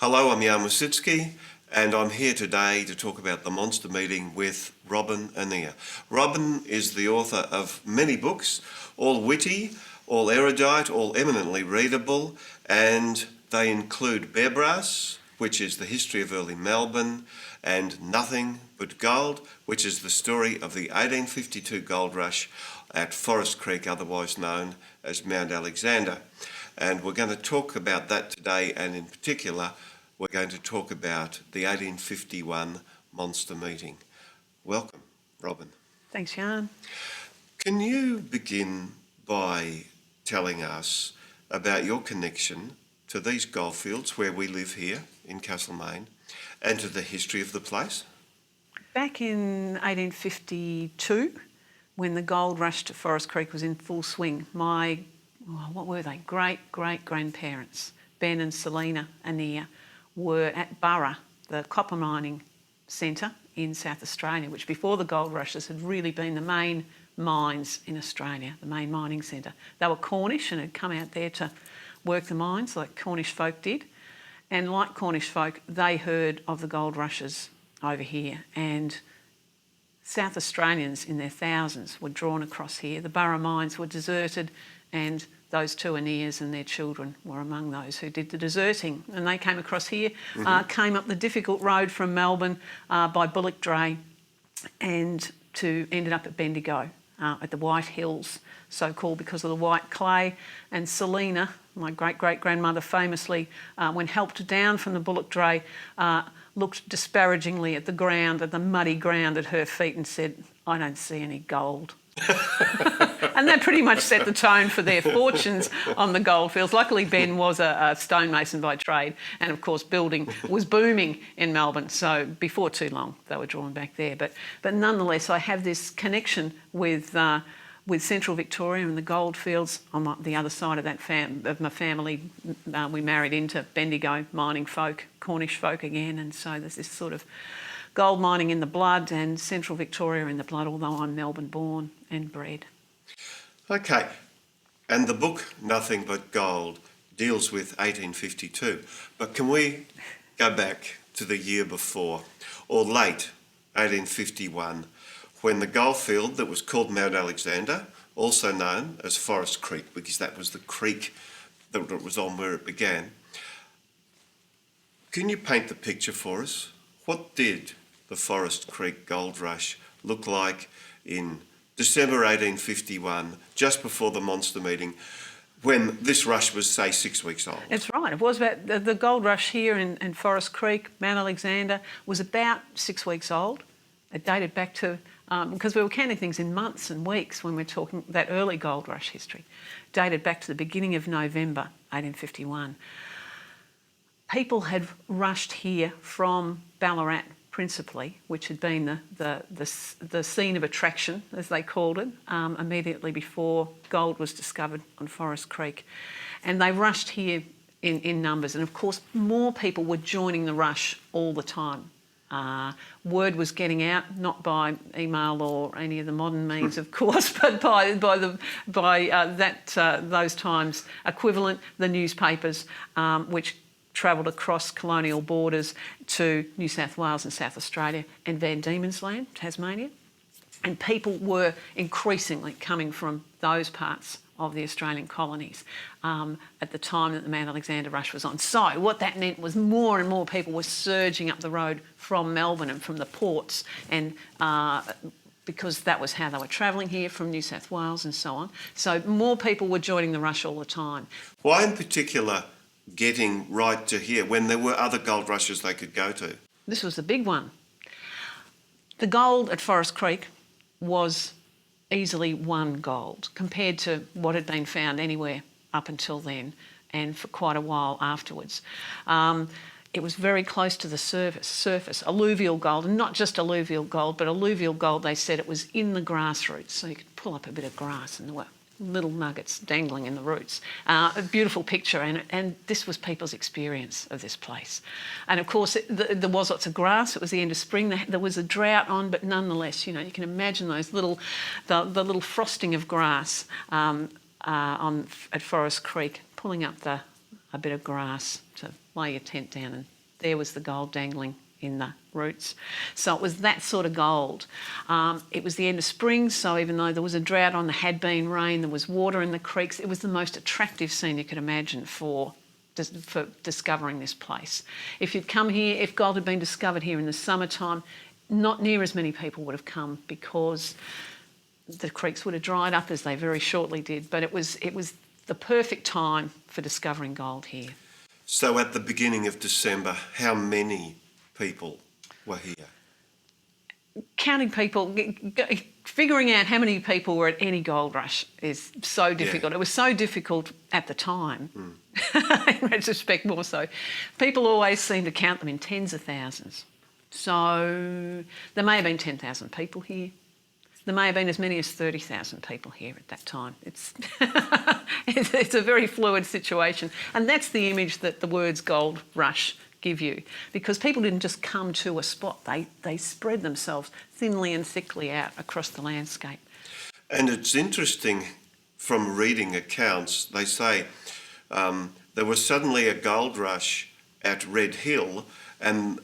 Hello, I'm Jan Wasitsky, and I'm here today to talk about the monster meeting with Robyn Annear. Robyn is the author of many books, all witty, all erudite, all eminently readable, and they include Bear Brass, which is the history of early Melbourne, and Nothing But Gold, which is the story of the 1852 gold rush at Forest Creek, otherwise known as Mount Alexander. And we're going to talk about that today, and in particular, we're going to talk about the 1851 monster meeting. Welcome, Robyn. Thanks, Jan. Can you begin by telling us about your connection to these goldfields where we live here in Castlemaine and to the history of the place? Back in 1852, when the gold rush to Forest Creek was in full swing, my, what were they, great-great-grandparents, Ben and Selina Annear, were at Burra, the copper mining centre in South Australia, which before the gold rushes had really been the main mines in Australia, the main mining centre. They were Cornish and had come out there to work the mines like Cornish folk did. And like Cornish folk, they heard of the gold rushes over here, and South Australians in their thousands were drawn across here. The Burra mines were deserted, and those two Annears and their children were among those who did the deserting. And they came across here, came up the difficult road from Melbourne by bullock dray, and ended up at Bendigo, at the White Hills, so called because of the white clay. And Selina, my great-great-grandmother, famously, when helped down from the bullock dray, looked disparagingly at the ground, at the muddy ground at her feet, and said, "I don't see any gold." And that pretty much set the tone for their fortunes on the goldfields. Luckily, Ben was a stonemason by trade, and of course building was booming in Melbourne, so before too long they were drawn back there. But nonetheless, I have this connection with Central Victoria and the goldfields on the other side of that of my family. We married into Bendigo mining folk, Cornish folk again, and so there's this sort of gold mining in the blood and Central Victoria in the blood, although I'm Melbourne born and bred. Okay, and the book Nothing But Gold deals with 1852, but can we go back to the year before, or late 1851, when the goldfield that was called Mount Alexander, also known as Forest Creek, because that was the creek that it was on where it began. Can you paint the picture for us? What did the Forest Creek gold rush look like in December 1851, just before the monster meeting, when this rush was, say, 6 weeks old? That's right. It was about the gold rush here in Forest Creek, Mount Alexander, was about 6 weeks old. It dated back to, because we were counting things in months and weeks when we're talking that early gold rush history, dated back to the beginning of November 1851. People had rushed here from Ballarat principally, which had been the scene of attraction, as they called it, immediately before gold was discovered on Forest Creek. And they rushed here in numbers. And of course, more people were joining the rush all the time. Word was getting out, not by email or any of the modern means, of course, but by those times equivalent, the newspapers, which travelled across colonial borders to New South Wales and South Australia and Van Diemen's Land, Tasmania. And people were increasingly coming from those parts of the Australian colonies at the time that the Mount Alexander rush was on. So what that meant was more and more people were surging up the road from Melbourne and from the ports, and because that was how they were travelling here from New South Wales and so on. So more people were joining the rush all the time. Why in particular getting right to here when there were other gold rushes they could go to? This was the big one. The gold at Forest Creek was easily one gold compared to what had been found anywhere up until then and for quite a while afterwards. It was very close to the surface, alluvial gold, and not just alluvial gold, but alluvial gold, they said it was in the grass roots, so you could pull up a bit of grass and there were little nuggets dangling in the roots. A beautiful picture, and this was people's experience of this place. And of course, there was lots of grass. It was the end of spring. There was a drought on, but nonetheless, you know, you can imagine those the little frosting of grass at Forest Creek, pulling up a bit of grass to lay your tent down and there was the gold dangling in the roots. So it was that sort of gold. It was the end of spring, so even though there was a drought on, there had been rain, there was water in the creeks, it was the most attractive scene you could imagine for discovering this place. If you'd come here, if gold had been discovered here in the summertime, not near as many people would have come because the creeks would have dried up, as they very shortly did, but it was the perfect time for discovering gold here. So at the beginning of December, how many people were here? Counting people, figuring out how many people were at any gold rush is so difficult. Yeah. It was so difficult at the time, in retrospect more so. People always seem to count them in tens of thousands. So there may have been 10,000 people here. There may have been as many as 30,000 people here at that time. It's it's a very fluid situation. And that's the image that the words gold rush give you, because people didn't just come to a spot. They spread themselves thinly and thickly out across the landscape. And it's interesting, from reading accounts, they say there was suddenly a gold rush at Red Hill, and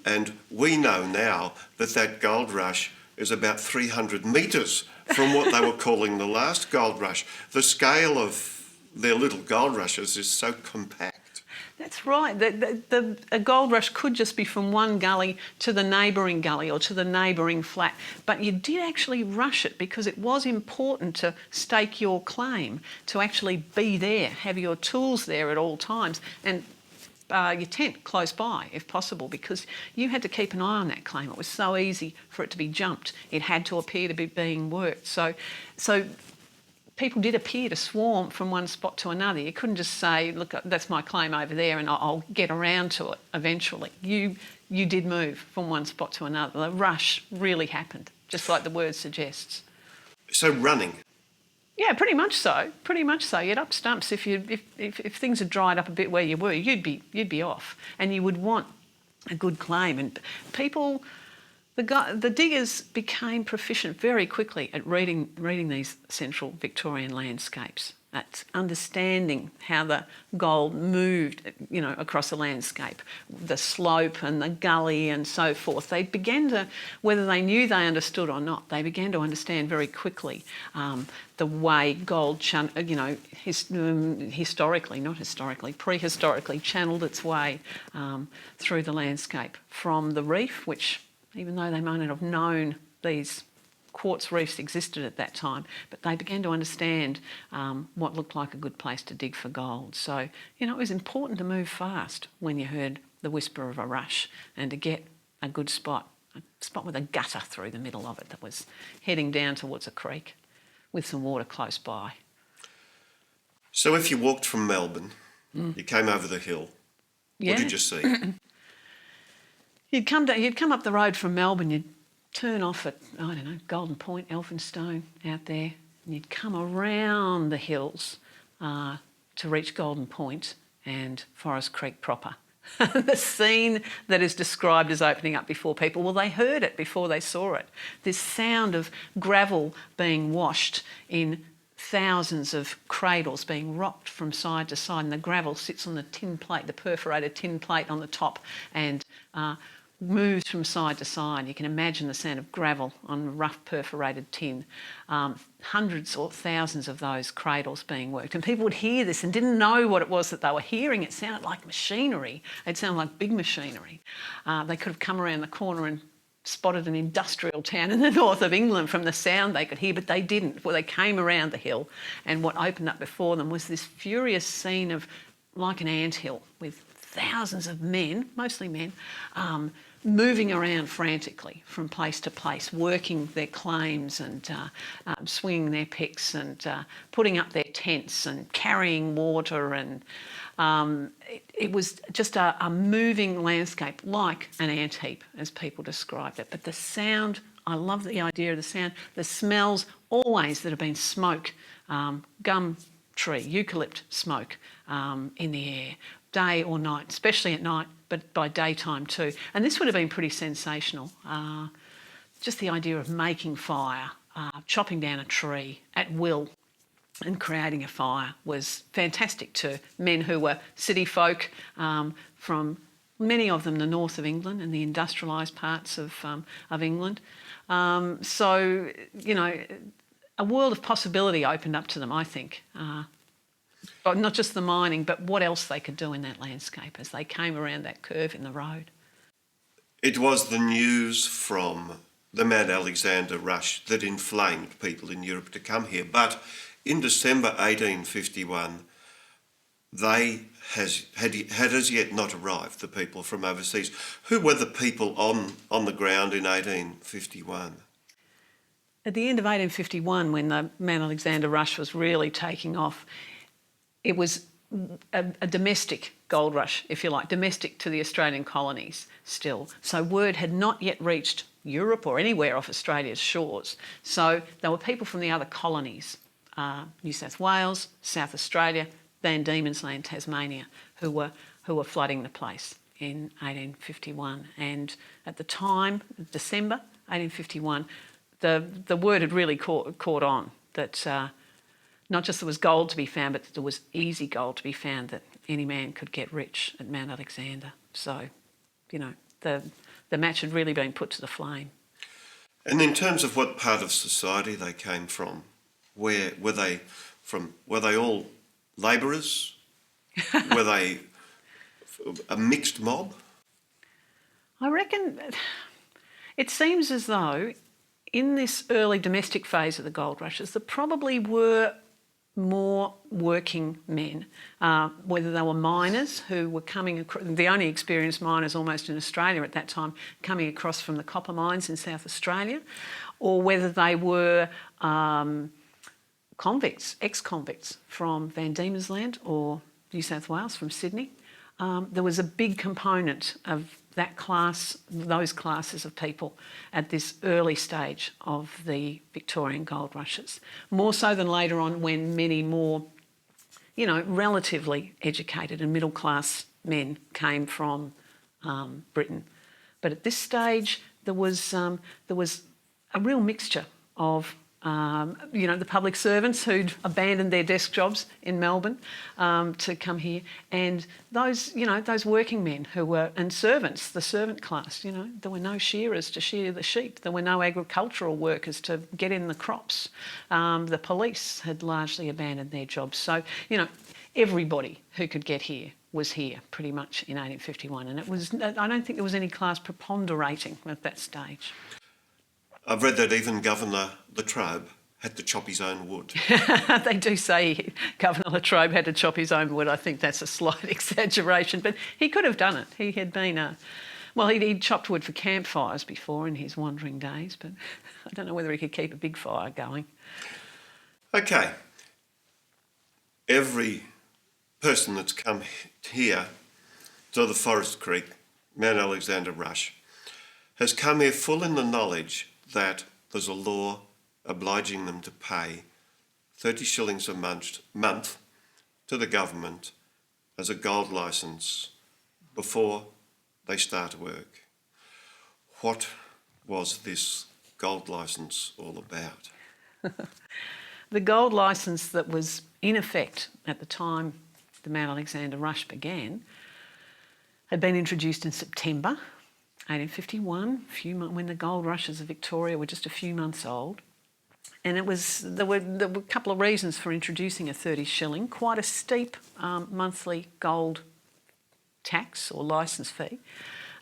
we know now that gold rush is about 300 metres from what they were calling the last gold rush. The scale of their little gold rushes is so compact. That's right. A gold rush could just be from one gully to the neighbouring gully or to the neighbouring flat, but you did actually rush it because it was important to stake your claim, to actually be there, have your tools there at all times, and your tent close by if possible, because you had to keep an eye on that claim. It was so easy for it to be jumped. It had to appear to be being worked. So people did appear to swarm from one spot to another. You couldn't just say, look, that's my claim over there and I'll get around to it eventually. You did move from one spot to another. The rush really happened, just like the word suggests. So running. Yeah, pretty much so. Pretty much so. You'd up stumps if things had dried up a bit where you were. You'd be off, and you would want a good claim. And people, the diggers became proficient very quickly at reading these central Victorian landscapes, at understanding how the gold moved, across the landscape, the slope and the gully and so forth. They began to, whether they knew they understood or not, they began to understand very quickly the way gold, prehistorically channeled its way through the landscape from the reef, which, even though they might not have known these quartz reefs existed at that time, but they began to understand what looked like a good place to dig for gold. So, it was important to move fast when you heard the whisper of a rush and to get a good spot, a spot with a gutter through the middle of it that was heading down towards a creek with some water close by. So if you walked from Melbourne, you came over the hill, Yeah. what did you see? You'd come up the road from Melbourne, you'd turn off at, Golden Point, Elphinstone out there, and you'd come around the hills to reach Golden Point and Forest Creek proper. The scene that is described as opening up before people, well, they heard it before they saw it. This sound of gravel being washed in thousands of cradles being rocked from side to side, and the gravel sits on the tin plate, the perforated tin plate on the top, and moves from side to side. You can imagine the sound of gravel on rough perforated tin. Hundreds or thousands of those cradles being worked. And people would hear this and didn't know what it was that they were hearing. It sounded like machinery. It sounded like big machinery. They could have come around the corner and spotted an industrial town in the north of England from the sound they could hear, but they didn't. Well, they came around the hill, and what opened up before them was this furious scene of like an anthill with thousands of men, mostly men, moving around frantically from place to place, working their claims and swinging their picks and putting up their tents and carrying water. And it was just a moving landscape, like an ant heap, as people described it. But the sound, I love the idea of the sound. The smells always that have been smoke, gum tree, eucalypt smoke in the air, day or night, especially at night, but by daytime too. And this would have been pretty sensational. Just the idea of making fire, chopping down a tree at will and creating a fire was fantastic to men who were city folk from many of them the north of England and the industrialised parts of England. So, you know, a world of possibility opened up to them, I think. Not just the mining, but what else they could do in that landscape as they came around that curve in the road. It was the news from the Mount Alexander rush that inflamed people in Europe to come here. But in December 1851, they had as yet not arrived, the people from overseas. Who were the people on the ground in 1851? At the end of 1851, when the Mount Alexander rush was really taking off, it was a domestic gold rush, if you like, domestic to the Australian colonies still. So word had not yet reached Europe or anywhere off Australia's shores. So there were people from the other colonies, New South Wales, South Australia, Van Diemen's Land, Tasmania, who were flooding the place in 1851. And at the time, December 1851, the word had really caught on that not just there was gold to be found, but that there was easy gold to be found, that any man could get rich at Mount Alexander. So, you know, the match had really been put to the flame. And in terms of what part of society they came from, where were they from? Were they all labourers? Were they a mixed mob? I reckon it seems as though in this early domestic phase of the gold rushes, there probably were more working men, whether they were miners who were coming across, the only experienced miners almost in Australia at that time, coming across from the copper mines in South Australia, or whether they were convicts, ex-convicts from Van Diemen's Land or New South Wales, from Sydney. There was a big component of that class, those classes of people at this early stage of the Victorian gold rushes, more so than later on when many more, you know, relatively educated and middle class men came from Britain. But at this stage, there was a real mixture of you know, the public servants who'd abandoned their desk jobs in Melbourne to come here, and those, you know, those working men who were, and servants, the servant class. You know, there were no shearers to shear the sheep. There were no agricultural workers to get in the crops. The police had largely abandoned their jobs. So, you know, everybody who could get here was here pretty much in 1851, and it was, I don't think there was any class preponderating at that stage. I've read that even Governor Latrobe had to chop his own wood. They do say Governor Latrobe had to chop his own wood. I think that's a slight exaggeration, but he could have done it. He had been he'd chopped wood for campfires before in his wandering days, but I don't know whether he could keep a big fire going. Okay. Every person that's come here to the Forest Creek, Mount Alexander Rush, has come here full in the knowledge that there's a law obliging them to pay 30 shillings a month to the government as a gold licence before they start work. What was this gold licence all about? The gold licence that was in effect at the time the Mount Alexander Rush began had been introduced in September 1851, when the gold rushes of Victoria were just a few months old. And there were a couple of reasons for introducing a 30 shilling, quite a steep monthly gold tax or licence fee.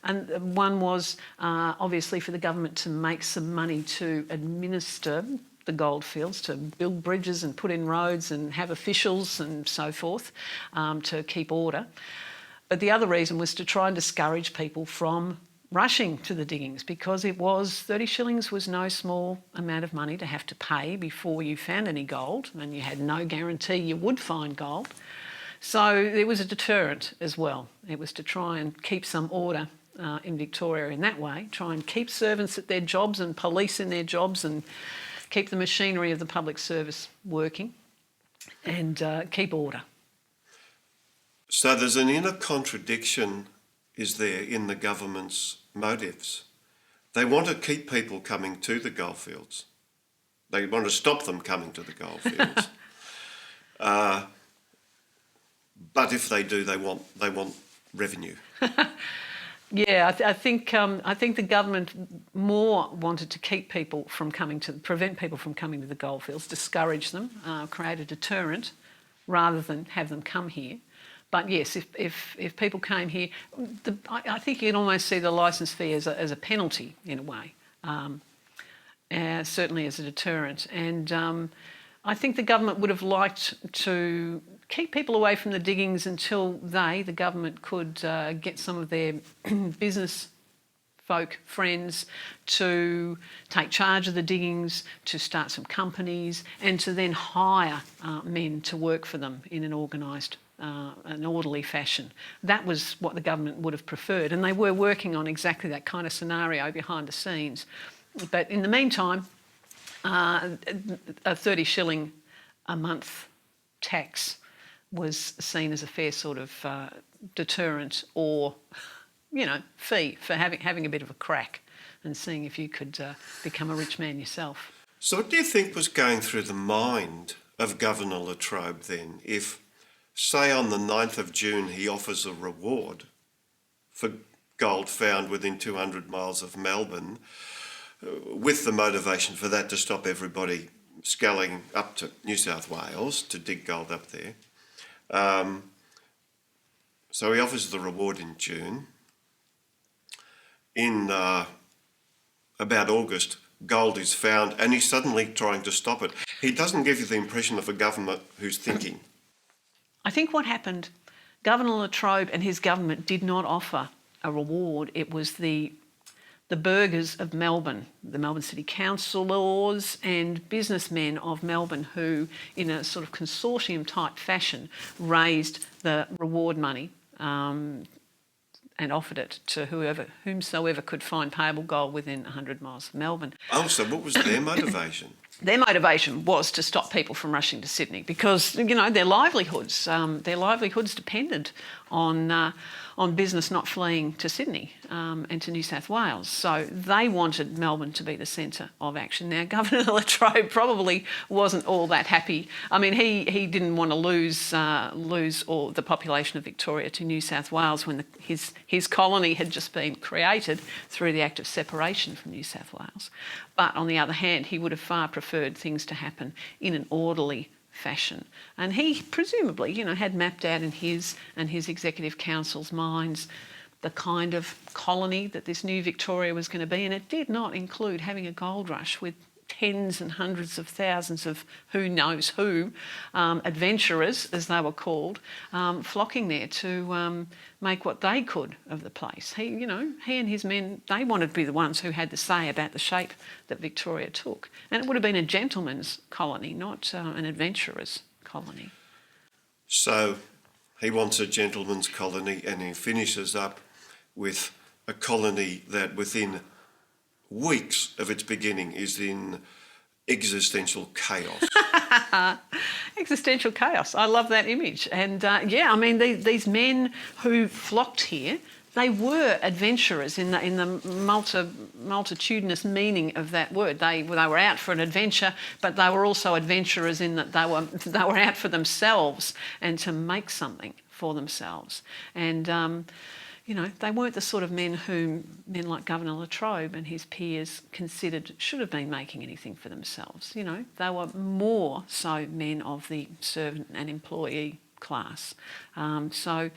And one was obviously for the government to make some money to administer the goldfields, to build bridges and put in roads and have officials and so forth to keep order. But the other reason was to try and discourage people from rushing to the diggings, because 30 shillings was no small amount of money to have to pay before you found any gold, and you had no guarantee you would find gold. So it was a deterrent as well. It was to try and keep some order in Victoria in that way, try and keep servants at their jobs and police in their jobs and keep the machinery of the public service working and keep order. So there's an inner contradiction, is there, in the government's motives. They want to keep people coming to the goldfields. They want to stop them coming to the goldfields. But if they do, they want revenue. Yeah, I think the government more wanted to keep people from prevent people from coming to the goldfields, discourage them, create a deterrent, rather than have them come here. But yes, if people came here, I think you can almost see the licence fee as a penalty in a way, certainly as a deterrent. And I think the government would have liked to keep people away from the diggings until the government, could get some of their business folk friends to take charge of the diggings, to start some companies, and to then hire men to work for them in an organised, an orderly fashion. That was what the government would have preferred, and they were working on exactly that kind of scenario behind the scenes. But in the meantime, a 30 shilling a month tax was seen as a fair sort of deterrent, or, fee for having a bit of a crack and seeing if you could become a rich man yourself. So what do you think was going through the mind of Governor Latrobe then, if, say on the 9th of June, he offers a reward for gold found within 200 miles of Melbourne, with the motivation for that to stop everybody sculling up to New South Wales to dig gold up there. So he offers the reward in June. In about August, gold is found, and he's suddenly trying to stop it. He doesn't give you the impression of a government who's thinking. I think what happened, Governor Latrobe and his government did not offer a reward. It was the burghers of Melbourne, the Melbourne City Councillors and businessmen of Melbourne, who, in a sort of consortium type fashion, raised the reward money and offered it to whomsoever could find payable gold within 100 miles of Melbourne. Oh, so what was their motivation? Their motivation was to stop people from rushing to Sydney, because their livelihoods depended on business not fleeing to Sydney and to New South Wales. So they wanted Melbourne to be the centre of action. Now, Governor Latrobe probably wasn't all that happy. I mean, he didn't want to lose all the population of Victoria to New South Wales when his colony had just been created through the Act of Separation from New South Wales. But on the other hand, he would have far preferred things to happen in an orderly fashion. And he presumably, had mapped out in his and his executive council's minds the kind of colony that this new Victoria was going to be. And it did not include having a gold rush with tens and hundreds of thousands of who knows who, adventurers, as they were called, flocking there to make what they could of the place. He and his men, they wanted to be the ones who had the say about the shape that Victoria took. And it would have been a gentleman's colony, not an adventurer's colony. So he wants a gentleman's colony, and he finishes up with a colony that within weeks of its beginning is in existential chaos. Existential chaos. I love that image. And these men who flocked here, they were adventurers in the multitudinous meaning of that word. They were out for an adventure, but they were also adventurers in that they were out for themselves and to make something for themselves. And they weren't the sort of men like Governor Latrobe and his peers considered should have been making anything for themselves. They were more so men of the servant and employee class. The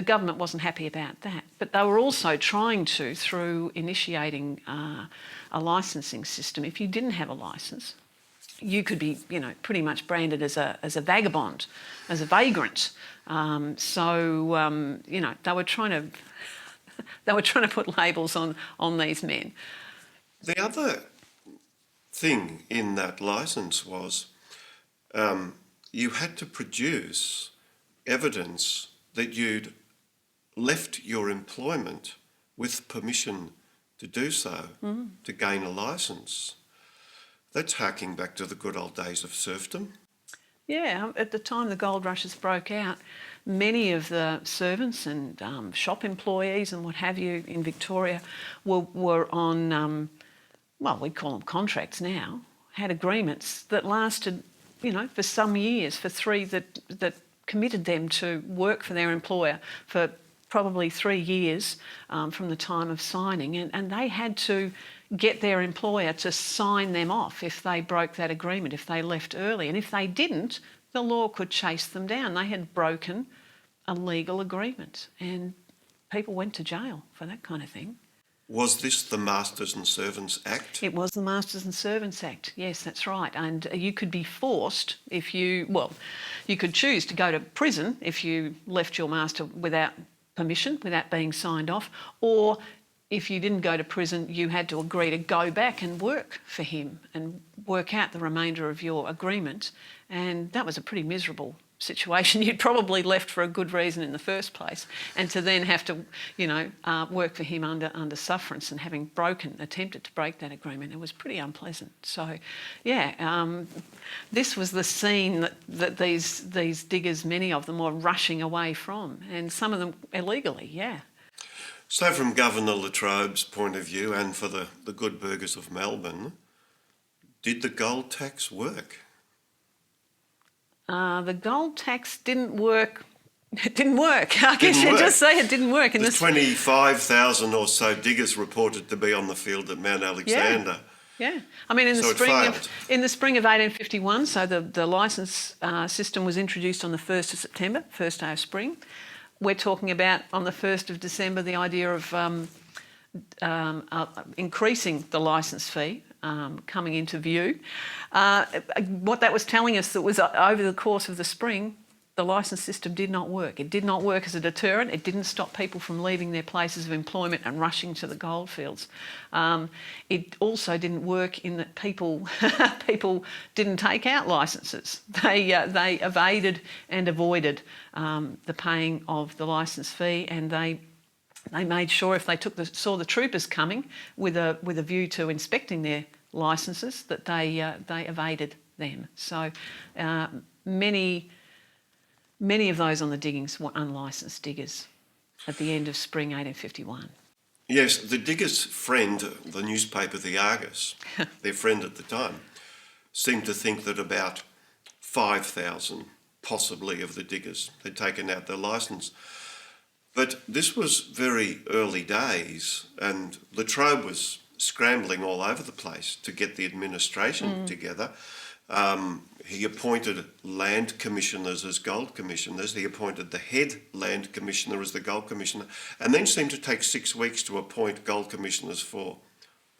government wasn't happy about that. But they were also trying to, through initiating a licensing system, if you didn't have a licence, you could be, pretty much branded as a vagabond, as a vagrant. They were trying to put labels on these men. The other thing in that licence was you had to produce evidence that you'd left your employment with permission to do so, to gain a licence. That's harking back to the good old days of serfdom. Yeah, at the time the gold rushes broke out, many of the servants and shop employees and what have you in Victoria were on, we'd call them contracts now, had agreements that lasted, for some years, for three that committed them to work for their employer for probably 3 years from the time of signing, and they had to get their employer to sign them off if they broke that agreement, if they left early. And if they didn't, the law could chase them down. They had broken a legal agreement, and people went to jail for that kind of thing. Was this the Masters and Servants Act? It was the Masters and Servants Act, yes, that's right. And you could be forced if you could choose to go to prison if you left your master without permission, without being signed off, or if you didn't go to prison, you had to agree to go back and work for him and work out the remainder of your agreement. And that was a pretty miserable situation. You'd probably left for a good reason in the first place, and to then have to, work for him under sufferance and having attempted to break that agreement, it was pretty unpleasant. So, this was the scene that these diggers, many of them, were rushing away from, and some of them illegally, yeah. So from Governor Latrobe's point of view, and for the good burghers of Melbourne, did the gold tax work? The gold tax didn't work. It didn't work. I guess you'd just say it didn't work. There's 25,000 or so diggers reported to be on the field at Mount Alexander. Yeah. I mean, in the spring of 1851, so the licence system was introduced on the 1st of September, first day of spring. We're talking about on the 1st of December the idea of increasing the licence fee coming into view. What that was telling us that was over the course of the spring, the licence system did not work. It did not work as a deterrent. It didn't stop people from leaving their places of employment and rushing to the goldfields. It also didn't work in that people didn't take out licences. They evaded and avoided the paying of the licence fee, and they made sure if they saw the troopers coming with a view to inspecting their licences that they evaded them. So many of those on the diggings were unlicensed diggers at the end of spring 1851. Yes, the diggers' friend, the newspaper The Argus, their friend at the time, seemed to think that about 5,000 possibly of the diggers had taken out their licence. But this was very early days, and Latrobe was scrambling all over the place to get the administration together. He appointed land commissioners as gold commissioners. He appointed the head land commissioner as the gold commissioner, and then seemed to take 6 weeks to appoint gold commissioners for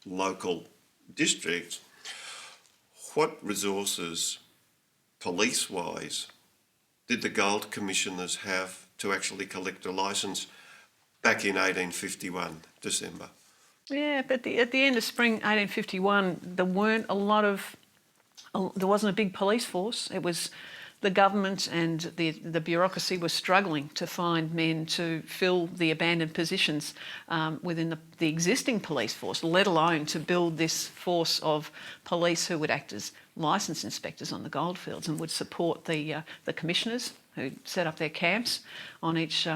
local districts. What resources, police-wise, did the gold commissioners have to actually collect a licence back in 1851, December? Yeah, but at the end of spring 1851, there wasn't a big police force. It was the government and the bureaucracy were struggling to find men to fill the abandoned positions within the existing police force, let alone to build this force of police who would act as licence inspectors on the goldfields and would support the commissioners who set up their camps on each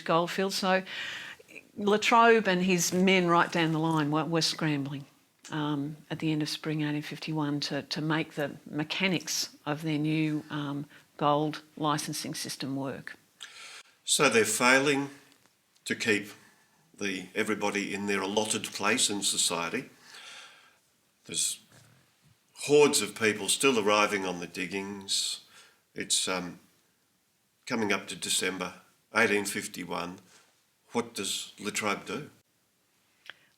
goldfield. So Latrobe and his men right down the line were scrambling at the end of spring 1851 to make the mechanics of their new gold licensing system work. So they're failing to keep everybody in their allotted place in society. There's hordes of people still arriving on the diggings. It's coming up to December 1851. What does Latrobe do?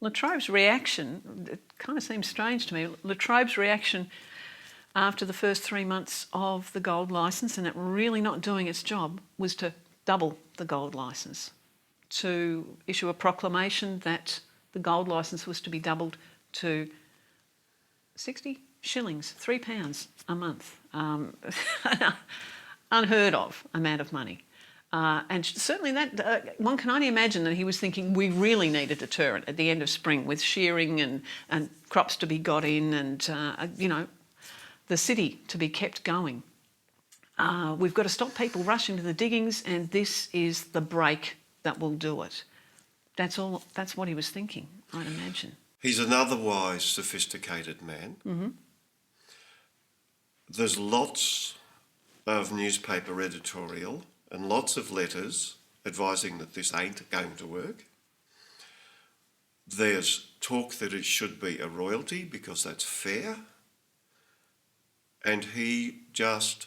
Latrobe's reaction, it kind of seems strange to me, Latrobe's reaction after the first 3 months of the gold licence and it really not doing its job was to double the gold licence, to issue a proclamation that the gold licence was to be doubled to 60 shillings, £3 a month. Unheard of amount of money. And certainly that, one can only imagine that he was thinking we really need a deterrent at the end of spring with shearing and crops to be got in and, the city to be kept going. We've got to stop people rushing to the diggings and this is the break that will do it. That's what he was thinking, I'd imagine. He's an otherwise sophisticated man. Mm-hmm. There's lots of newspaper editorial and lots of letters advising that this ain't going to work. There's talk that it should be a royalty because that's fair. And he just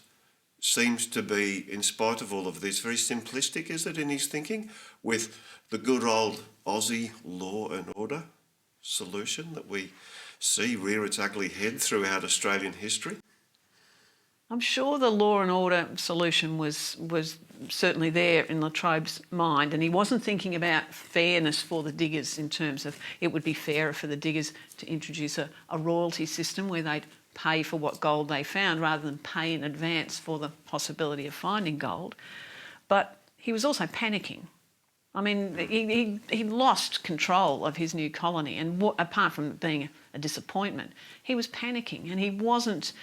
seems to be, in spite of all of this, very simplistic, is it, in his thinking, with the good old Aussie law and order solution that we see rear its ugly head throughout Australian history. I'm sure the law and order solution was certainly there in Latrobe's mind, and he wasn't thinking about fairness for the diggers in terms of it would be fairer for the diggers to introduce a royalty system where they'd pay for what gold they found rather than pay in advance for the possibility of finding gold. But he was also panicking. I mean, he lost control of his new colony, and apart from it being a disappointment, he was panicking, and he wasn't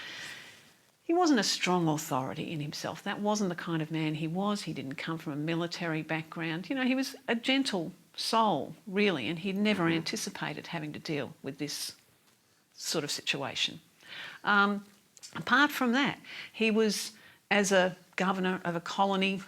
a strong authority in himself. That wasn't the kind of man he was. He didn't come from a military background. You know, he was a gentle soul, really, and he'd never anticipated having to deal with this sort of situation. Apart from that, he was, as a governor of a colony,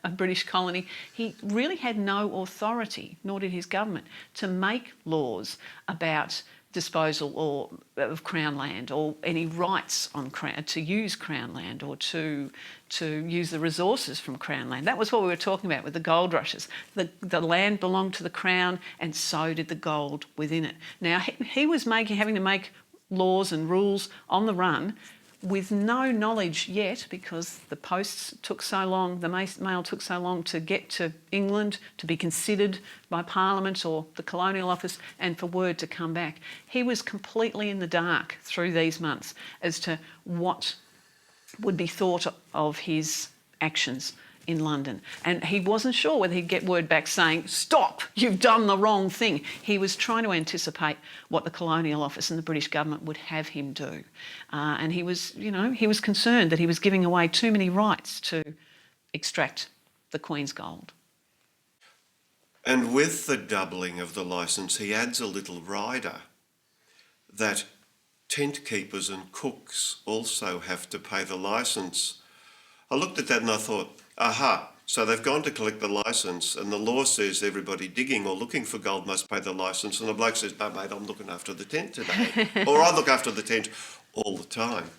a British colony, he really had no authority, nor did his government, to make laws about disposal of Crown land or any rights on to use Crown land or to use the resources from Crown land. That was what we were talking about with the gold rushes. The land belonged to the Crown and so did the gold within it. Now, he was having to make laws and rules on the run with no knowledge yet, because the posts took so long, the mail took so long to get to England, to be considered by Parliament or the Colonial Office, and for word to come back. He was completely in the dark through these months as to what would be thought of his actions in London. And he wasn't sure whether he'd get word back saying, "Stop, you've done the wrong thing." He was trying to anticipate what the Colonial Office and the British government would have him do. And he was concerned that he was giving away too many rights to extract the Queen's gold. And with the doubling of the licence, he adds a little rider that tent keepers and cooks also have to pay the licence. I looked at that and I thought, aha, so they've gone to collect the licence and the law says everybody digging or looking for gold must pay the licence, and the bloke says, "No, mate, I'm looking after the tent today." Or I look after the tent all the time.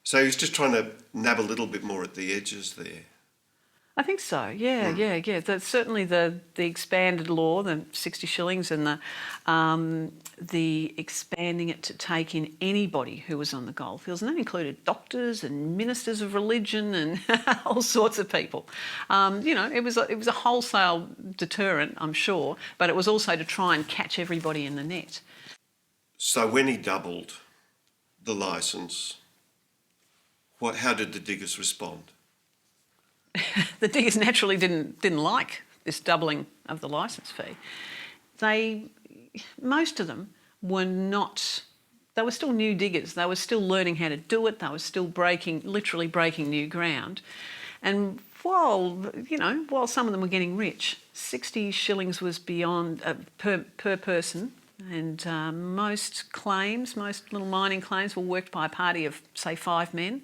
So he's just trying to nab a little bit more at the edges there. I think so, yeah. That's certainly the expanded law, the 60 shillings, and the expanding it to take in anybody who was on the goldfields, and that included doctors and ministers of religion and all sorts of people. It was a wholesale deterrent, I'm sure, but it was also to try and catch everybody in the net. So when he doubled the licence, how did the diggers respond? The diggers naturally didn't like this doubling of the licence fee. Most of them were not. They were still new diggers. They were still learning how to do it. They were still literally breaking new ground. And while some of them were getting rich, 60 shillings was beyond per person. And most little mining claims were worked by a party of, say, 5 men.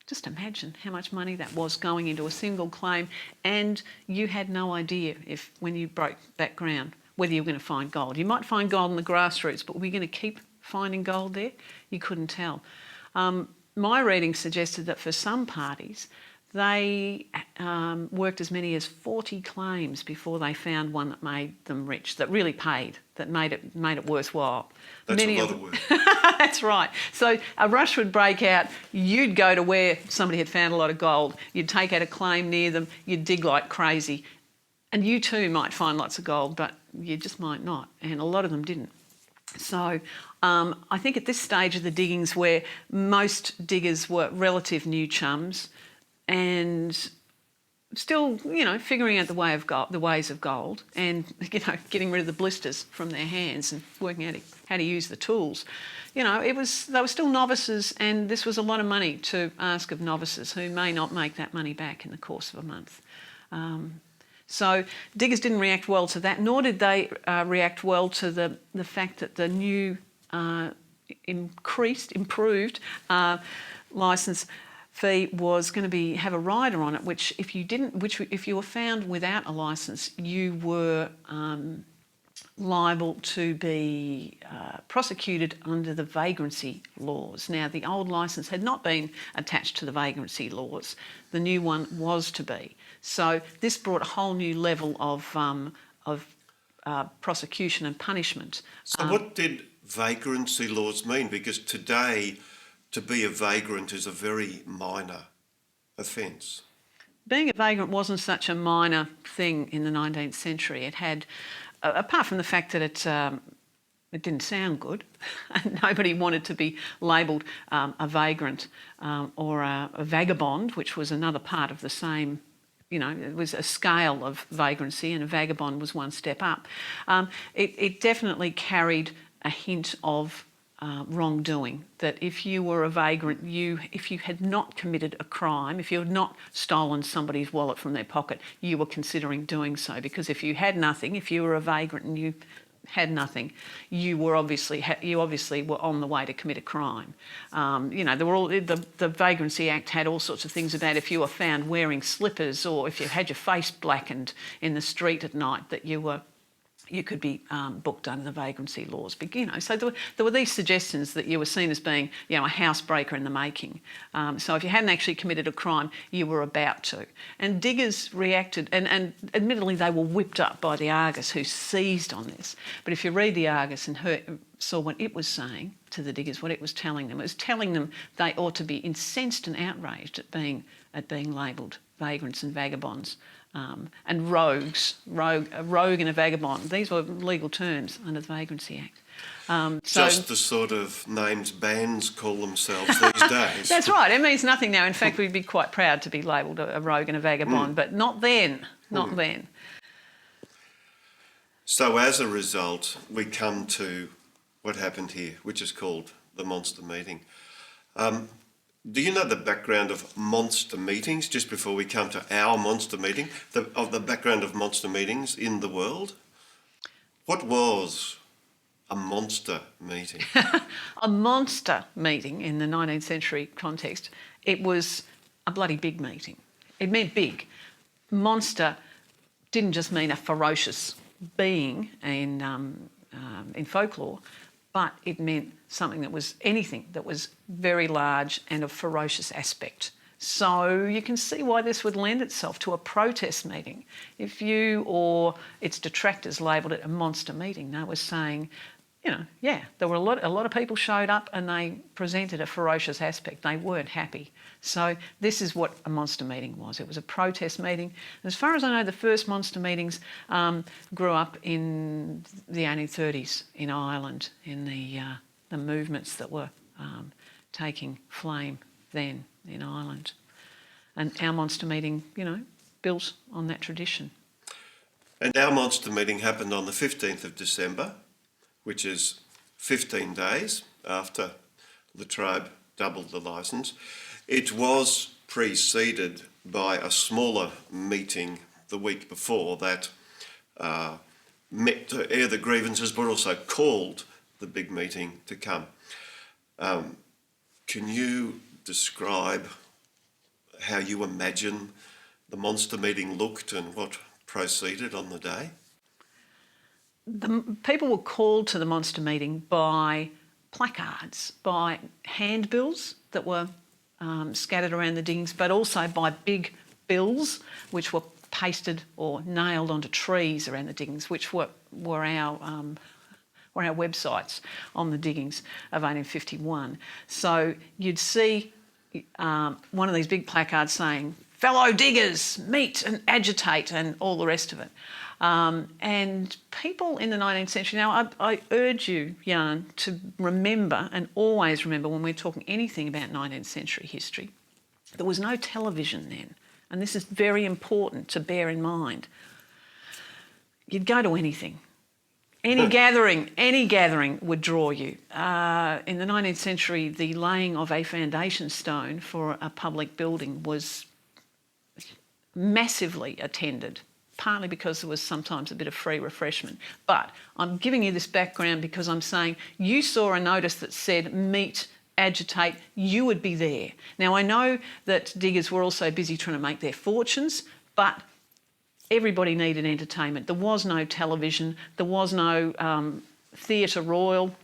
Just imagine how much money that was going into a single claim, and you had no idea when you broke that ground whether you were going to find gold. You might find gold in the grassroots, but were we going to keep finding gold there? You couldn't tell. My reading suggested that for some parties, they worked as many as 40 claims before they found one that made them rich, that really paid, that made it worthwhile. That's a lot of work. That's right. So a rush would break out, you'd go to where somebody had found a lot of gold, you'd take out a claim near them, you'd dig like crazy, and you too might find lots of gold, but you just might not, and a lot of them didn't. So I think at this stage of the diggings, where most diggers were relative new chums and still, figuring out the ways of gold, and getting rid of the blisters from their hands and working out how to use the tools. They were still novices, and this was a lot of money to ask of novices who may not make that money back in the course of a month. So diggers didn't react well to that, nor did they react well to the fact that the new improved licence fee was going to have a rider on it, which if you were found without a licence, you were liable to be prosecuted under the vagrancy laws. Now, the old licence had not been attached to the vagrancy laws. The new one was to be. So this brought a whole new level of prosecution and punishment. So what did vagrancy laws mean? Because today, to be a vagrant is a very minor offence. Being a vagrant wasn't such a minor thing in the 19th century. It had, apart from the fact that it didn't sound good, and nobody wanted to be labelled a vagrant or a vagabond, which was another part of the same. It was a scale of vagrancy, and a vagabond was one step up. It definitely carried a hint of wrongdoing, that if you were a vagrant, if you had not committed a crime, if you had not stolen somebody's wallet from their pocket, you were considering doing so. Because if you had nothing, if you were a vagrant and you had nothing, you obviously were on the way to commit a crime. The Vagrancy Act had all sorts of things about if you were found wearing slippers, or if you had your face blackened in the street at night, that you could be booked under the vagrancy laws. So there were these suggestions that you were seen as being, a housebreaker in the making. So if you hadn't actually committed a crime, you were about to. And diggers reacted, and admittedly they were whipped up by the Argus, who seized on this. But if you read the Argus and saw what it was saying to the diggers, what it was telling them they ought to be incensed and outraged at being labelled vagrants and vagabonds. And rogues, a rogue and a vagabond. These were legal terms under the Vagrancy Act. Just the sort of names bands call themselves these days. That's right. It means nothing now. In fact, we'd be quite proud to be labelled a rogue and a vagabond, but not then. Not then. So as a result, we come to what happened here, which is called the monster meeting. Do you know the background of monster meetings, just before we come to our monster meeting, the background of monster meetings in the world? What was a monster meeting? A monster meeting in the 19th century context, it was a bloody big meeting. It meant big. Monster didn't just mean a ferocious being in folklore, but it meant anything that was very large and of ferocious aspect. So you can see why this would lend itself to a protest meeting. If you or its detractors labelled it a monster meeting, they were saying, there were a lot of people showed up and they presented a ferocious aspect. They weren't happy. So this is what a monster meeting was. It was a protest meeting. As far as I know, the first monster meetings grew up in the 1830s in Ireland, in the movements that were taking flame then in Ireland. And our monster meeting, built on that tradition. And our monster meeting happened on the 15th of December, which is 15 days after La Trobe doubled the licence. It was preceded by a smaller meeting the week before that met to air the grievances, but also called the big meeting to come. Can you describe how you imagine the monster meeting looked and what proceeded on the day? The people were called to the monster meeting by placards, by handbills that were scattered around the diggings, but also by big bills which were pasted or nailed onto trees around the diggings, which were our websites on the diggings of 1851. So you'd see one of these big placards saying, "Fellow diggers, meet and agitate," and all the rest of it. And people in the 19th century, now I urge you, Jan, to remember, and always remember when we're talking anything about 19th century history, there was no television then. And this is very important to bear in mind. You'd go to anything. Any gathering would draw you. In the 19th century, the laying of a foundation stone for a public building was massively attended, partly because there was sometimes a bit of free refreshment. But I'm giving you this background because I'm saying you saw a notice that said meet agitate, you would be there. Now, I know that diggers were also busy trying to make their fortunes, but everybody needed entertainment. There was no television, there was no Theatre Royal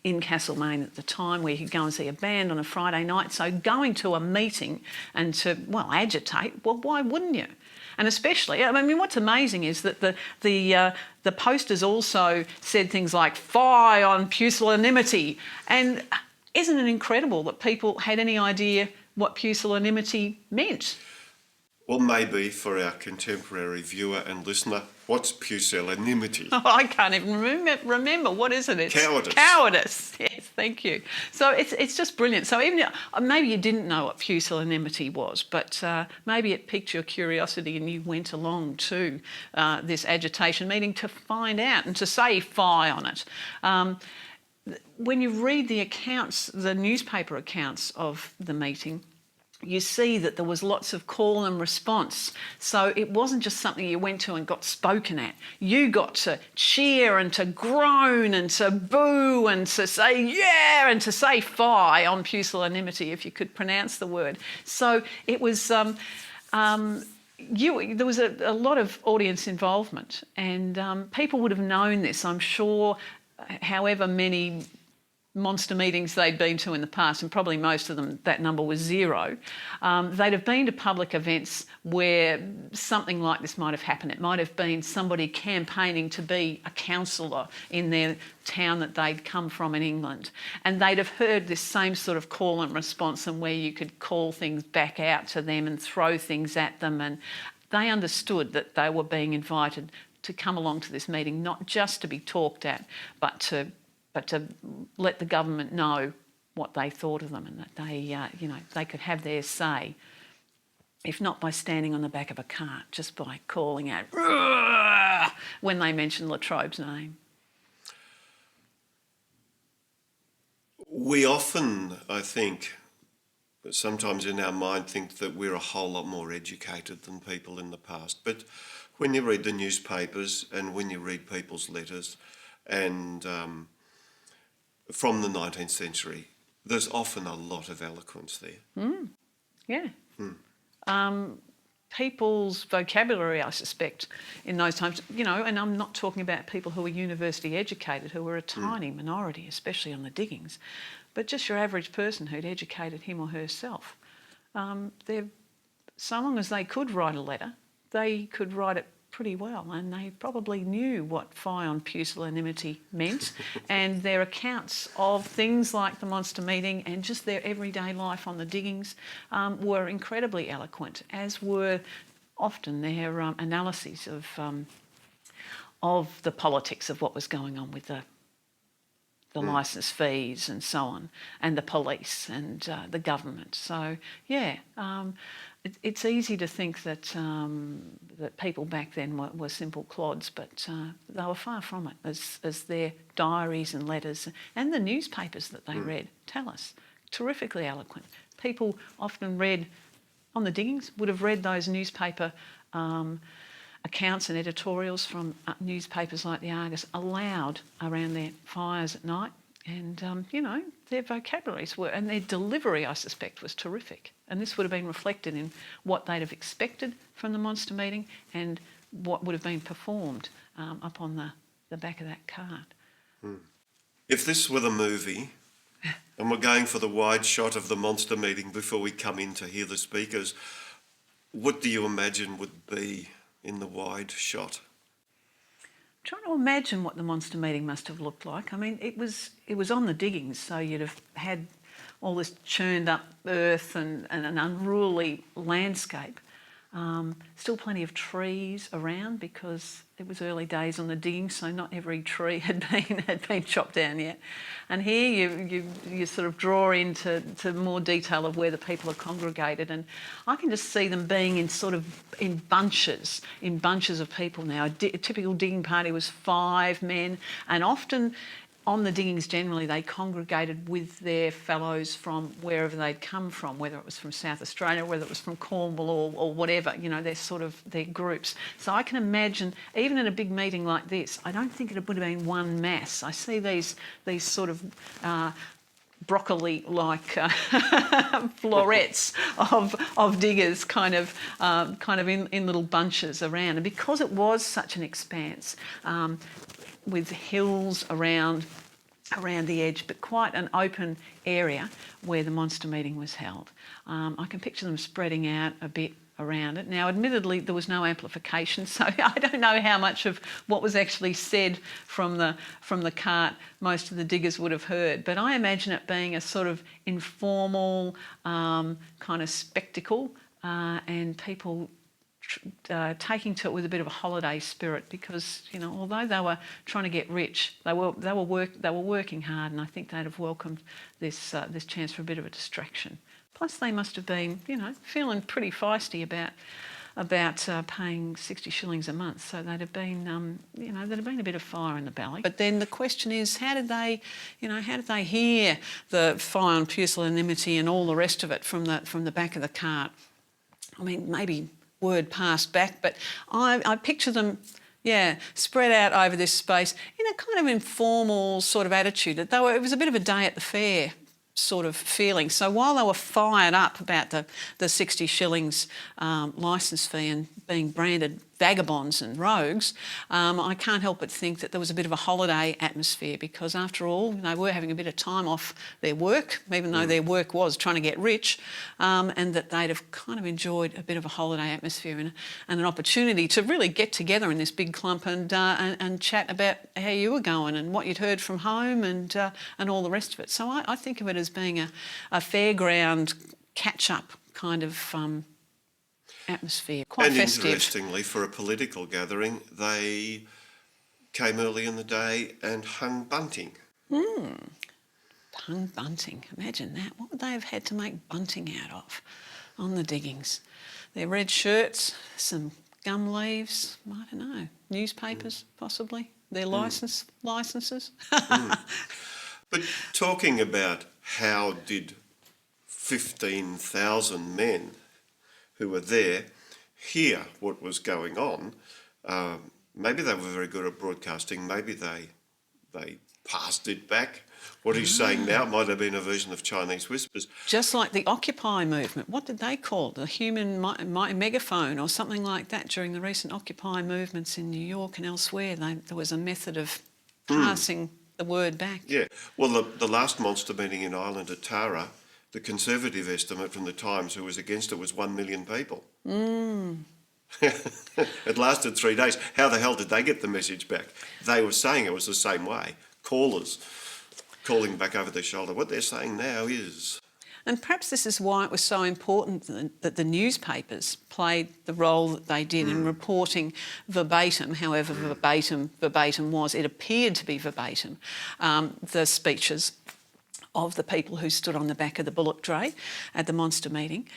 in Castlemaine at the time where you could go and see a band on a Friday night. So going to a meeting and to, well, agitate, well, why wouldn't you? And especially, I mean, what's amazing is that the posters also said things like "Fie on pusillanimity," and isn't it incredible that people had any idea what pusillanimity meant? Well, maybe for our contemporary viewer and listener, what's pusillanimity? Oh, I can't even remember. What is it? It's cowardice. Cowardice. Yes, thank you. So it's just brilliant. So even maybe you didn't know what pusillanimity was, but maybe it piqued your curiosity and you went along to this agitation meeting to find out and to say "fie" on it. When you read the accounts, the newspaper accounts of the meeting, you see that there was lots of call and response. So it wasn't just something you went to and got spoken at. You got to cheer and to groan and to boo and to say "yeah" and to say "fie" on pusillanimity, if you could pronounce the word. So it was, there was a lot of audience involvement, and people would have known this, I'm sure, however many monster meetings they'd been to in the past, and probably most of them, that number was zero. They'd have been to public events where something like this might have happened. It might have been somebody campaigning to be a councillor in their town that they'd come from in England, and they'd have heard this same sort of call and response, and where you could call things back out to them and throw things at them, and they understood that they were being invited to come along to this meeting, not just to be talked at, but to let the government know what they thought of them, and that they could have their say, if not by standing on the back of a cart, just by calling out "Rrrr" when they mentioned Latrobe's name. We often, I think, sometimes in our mind think that we're a whole lot more educated than people in the past. But when you read the newspapers and when you read people's letters and from the 19th century, there's often a lot of eloquence there. Yeah. People's vocabulary, I suspect, in those times, and I'm not talking about people who were university educated, who were a tiny minority, especially on the diggings, but just your average person who'd educated him or herself. So long as they could write a letter, they could write it pretty well, and they probably knew what "fie on pusillanimity" meant, and their accounts of things like the monster meeting and just their everyday life on the diggings were incredibly eloquent, as were often their analyses of the politics of what was going on with the licence fees and so on, and the police and the government. So yeah, it's easy to think that that people back then were simple clods, but they were far from it, as their diaries and letters and the newspapers that they read tell us. Terrifically eloquent. People often read, on the diggings, would have read those newspaper accounts and editorials from newspapers like the Argus aloud around their fires at night. And, their vocabularies were, and their delivery, I suspect, was terrific. And this would have been reflected in what they'd have expected from the monster meeting and what would have been performed up on the back of that cart. If this were the movie, and we're going for the wide shot of the monster meeting before we come in to hear the speakers, what do you imagine would be in the wide shot? Trying to imagine what the monster meeting must have looked like. I mean, it was on the diggings, so you'd have had all this churned up earth and an unruly landscape. Still plenty of trees around because it was early days on the diggings, so not every tree had been chopped down yet. And here you sort of draw into more detail of where the people are congregated, and I can just see them being in bunches of people now. A typical digging party was 5 men, and often on the diggings generally they congregated with their fellows from wherever they'd come from, whether it was from South Australia, whether it was from Cornwall or whatever, their groups. So I can imagine, even in a big meeting like this, I don't think it would have been one mass. I see these sort of broccoli-like florets of diggers kind of in little bunches around. And because it was such an expanse with hills around the edge, but quite an open area where the monster meeting was held, I can picture them spreading out a bit around it. Now, admittedly, there was no amplification, so I don't know how much of what was actually said from the cart most of the diggers would have heard, but I imagine it being a sort of informal kind of spectacle and people taking to it with a bit of a holiday spirit, because although they were trying to get rich, they were working hard, and I think they'd have welcomed this chance for a bit of a distraction. Plus, they must have been, feeling pretty feisty about paying 60 shillings a month. So there'd have been, there'd have been a bit of fire in the belly. But then the question is, how did they hear the fire and pusillanimity and all the rest of it from the back of the cart? I mean, maybe word passed back, but I picture them, spread out over this space in a kind of informal sort of attitude. It was a bit of a day at the fair sort of feeling. So while they were fired up about the 60 shillings licence fee and being branded vagabonds and rogues, I can't help but think that there was a bit of a holiday atmosphere, because after all, they were having a bit of time off their work, even though their work was trying to get rich, and that they'd have kind of enjoyed a bit of a holiday atmosphere and an opportunity to really get together in this big clump and chat about how you were going and what you'd heard from home and all the rest of it. So I think of it as being a fairground catch-up kind of atmosphere, quite festive. And interestingly, for a political gathering, they came early in the day and hung bunting. Hung bunting, imagine that. What would they have had to make bunting out of on the diggings? Their red shirts, some gum leaves, I don't know, newspapers possibly, their licenses. But talking about how did 15,000 men who were there hear what was going on, maybe they were very good at broadcasting, maybe they passed it back. What he's saying now might have been a version of Chinese whispers. Just like the Occupy movement. What did they call it? The human megaphone or something like that during the recent Occupy movements in New York and elsewhere. There was a method of passing the word back. Yeah. Well, the last monster meeting in Ireland at Tara, the Conservative estimate from the Times, who was against it, was 1 million people. It lasted 3 days. How the hell did they get the message back? They were saying it was the same way. Callers calling back over their shoulder. What they're saying now is... And perhaps this is why it was so important that the newspapers played the role that they did in reporting verbatim, however verbatim was. It appeared to be verbatim, the speeches of the people who stood on the back of the bullock dray at the monster meeting.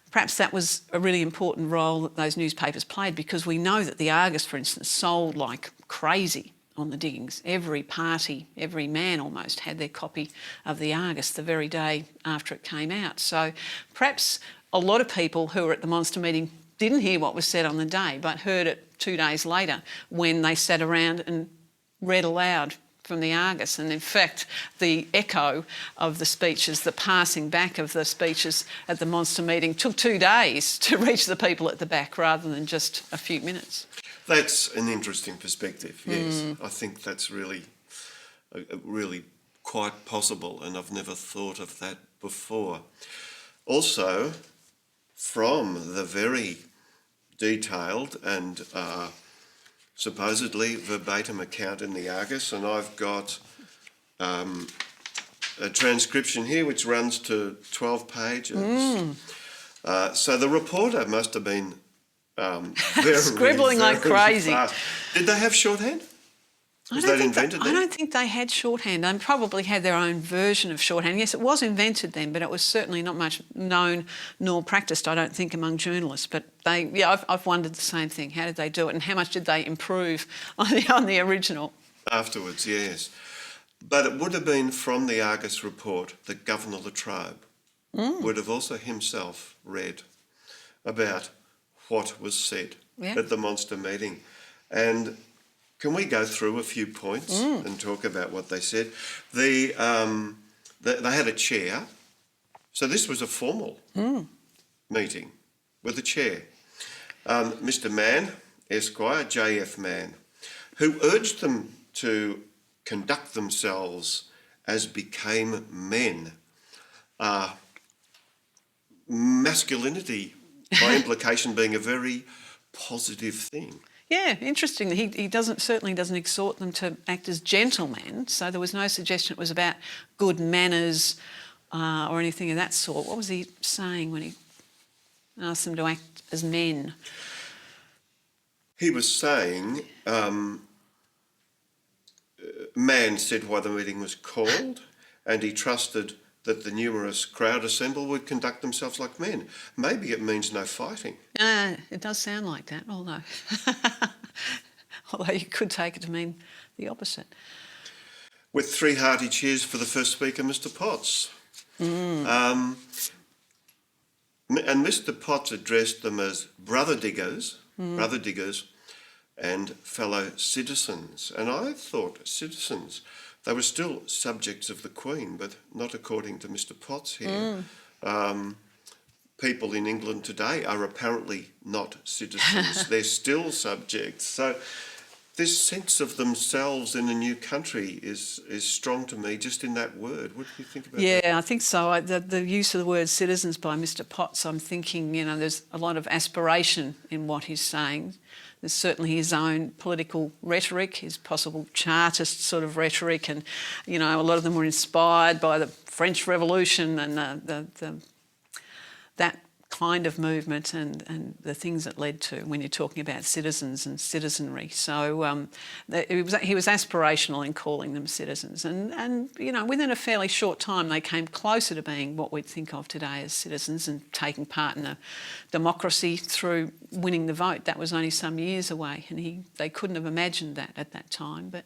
Perhaps that was a really important role that those newspapers played, because we know that the Argus, for instance, sold like crazy on the diggings. Every party, every man almost had their copy of the Argus the very day after it came out. So perhaps a lot of people who were at the monster meeting didn't hear what was said on the day, but heard it 2 days later when they sat around and read aloud from the Argus. And in fact, the echo of the speeches, the passing back of the speeches at the monster meeting took 2 days to reach the people at the back rather than just a few minutes. That's an interesting perspective, yes. I think that's really quite possible, and I've never thought of that before. Also, from the very detailed and supposedly verbatim account in the Argus, and I've got a transcription here which runs to 12 pages. So the reporter must have been very, scribbling like crazy. Fast. Did they have shorthand? Was that invented then? I don't think they had shorthand. They probably had their own version of shorthand. Yes, it was invented then, but it was certainly not much known nor practised, I don't think, among journalists. But I've wondered the same thing. How did they do it, and how much did they improve on the original? Afterwards, yes. But it would have been from the Argus report that Governor Latrobe would have also himself read about what was said at the monster meeting. And can we go through a few points and talk about what they said? The They had a chair. So this was a formal meeting with a chair. Mr. Mann, Esquire, J.F. Mann, who urged them to conduct themselves as became men. Masculinity, by implication, being a very positive thing. Yeah, interesting. He certainly doesn't exhort them to act as gentlemen, so there was no suggestion it was about good manners or anything of that sort. What was he saying when he asked them to act as men? He was saying, Mann said why the meeting was called, and he trusted that the numerous crowd assembled would conduct themselves like men. Maybe it means no fighting. It does sound like that, although you could take it to mean the opposite. With 3 hearty cheers for the first speaker, Mr. Potts. And Mr. Potts addressed them as brother diggers, and fellow citizens. And I thought citizens, they were still subjects of the Queen, but not according to Mr. Potts here. People in England today are apparently not citizens. They're still subjects. So this sense of themselves in a new country is strong to me just in that word. What do you think about that? Yeah, I think so. The use of the word citizens by Mr. Potts, I'm thinking, there's a lot of aspiration in what he's saying. There's certainly his own political rhetoric, his possible Chartist sort of rhetoric, and, a lot of them were inspired by the French Revolution and that kind of movement and the things it led to when you're talking about citizens and citizenry. So he was aspirational in calling them citizens. And within a fairly short time, they came closer to being what we'd think of today as citizens and taking part in a democracy through winning the vote. That was only some years away, and they couldn't have imagined that at that time. But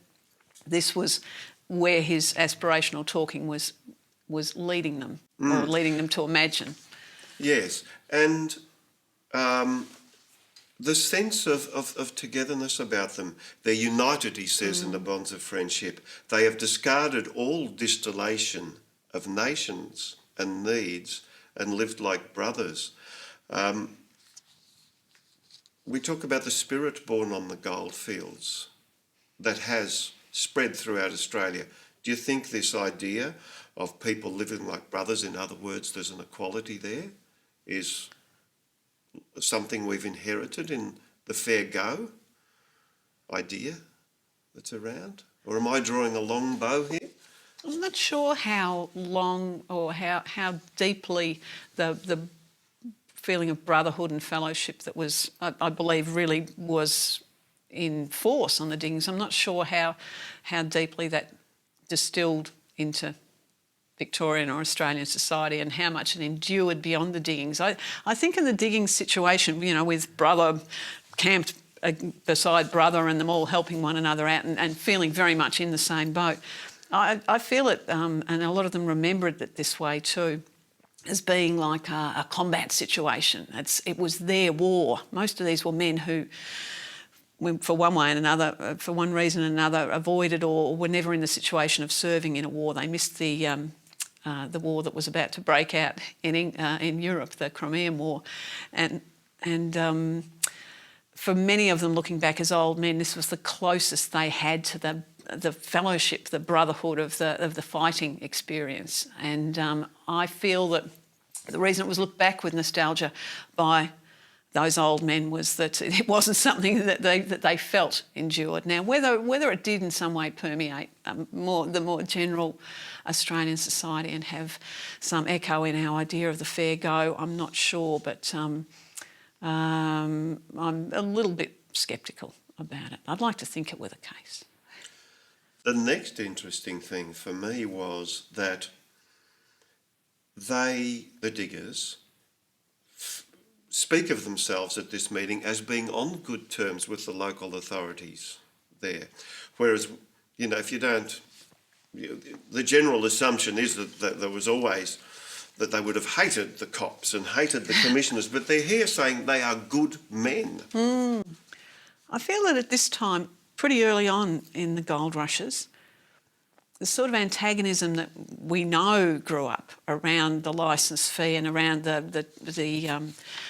this was where his aspirational talking was leading them, or leading them to imagine. Yes, and the sense of togetherness about them. They're united, he says, in the bonds of friendship. They have discarded all distillation of nations and needs and lived like brothers. We talk about the spirit born on the gold fields that has spread throughout Australia. Do you think this idea of people living like brothers, in other words, there's an equality there, is something we've inherited in the fair go idea that's around? Or am I drawing a long bow here? I'm not sure how long or how deeply the feeling of brotherhood and fellowship that was, I believe, really was in force on the diggings. I'm not sure how deeply that distilled into Victorian or Australian society and how much it endured beyond the diggings. I think in the diggings situation, with brother camped beside brother and them all helping one another out and feeling very much in the same boat, I feel it, and a lot of them remembered it this way too, as being like a combat situation. It was their war. Most of these were men who, for one way and another, for one reason or another, avoided or were never in the situation of serving in a war. They missed the war that was about to break out in Europe, the Crimean War, and for many of them, looking back as old men, this was the closest they had to the fellowship, the brotherhood of the fighting experience. And I feel that the reason it was looked back with nostalgia by those old men was that it wasn't something that they felt endured. Now, whether it did in some way permeate the more general Australian society and have some echo in our idea of the fair go, I'm not sure, but I'm a little bit sceptical about it. I'd like to think it were the case. The next interesting thing for me was that the diggers, speak of themselves at this meeting as being on good terms with the local authorities there. Whereas, if you don't, the general assumption is that there was always that they would have hated the cops and hated the commissioners, but they're here saying they are good men. I feel that at this time, pretty early on in the gold rushes, the sort of antagonism that we know grew up around the licence fee and around the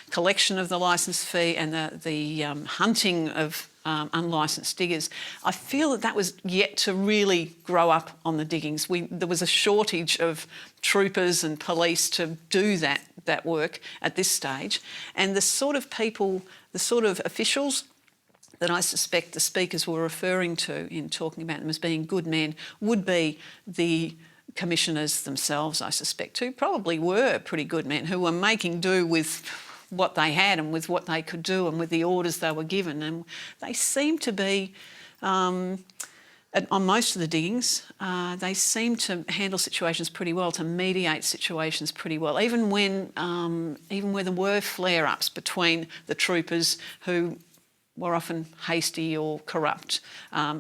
collection of the licence fee and the hunting of unlicensed diggers, I feel that was yet to really grow up on the diggings. There was a shortage of troopers and police to do that work at this stage, and the sort of people, the sort of officials that I suspect the speakers were referring to in talking about them as being good men would be the commissioners themselves, I suspect, who probably were pretty good men, who were making do with what they had and with what they could do and with the orders they were given. And they seem to be, on most of the diggings, they seem to handle situations pretty well, to mediate situations pretty well, even when there were flare-ups between the troopers who were often hasty or corrupt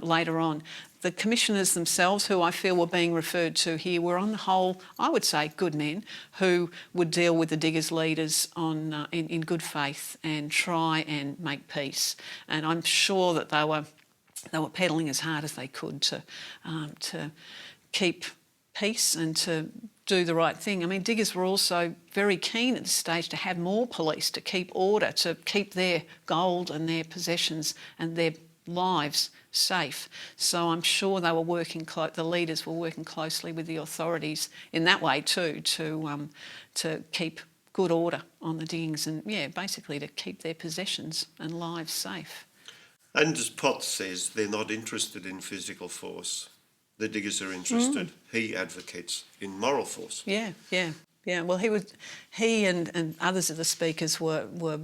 later on. The commissioners themselves, who I feel were being referred to here, were on the whole, I would say, good men who would deal with the diggers' leaders in good faith and try and make peace. And I'm sure that they were pedalling as hard as they could to keep peace and to do the right thing. I mean, diggers were also very keen at this stage to have more police, to keep order, to keep their gold and their possessions and their lives safe. So I'm sure they were working. The leaders were working closely with the authorities in that way too, to keep good order on the diggings and basically to keep their possessions and lives safe. And as Potts says, they're not interested in physical force. The diggers are interested. He advocates in moral force. Yeah. Well, he and others of the speakers were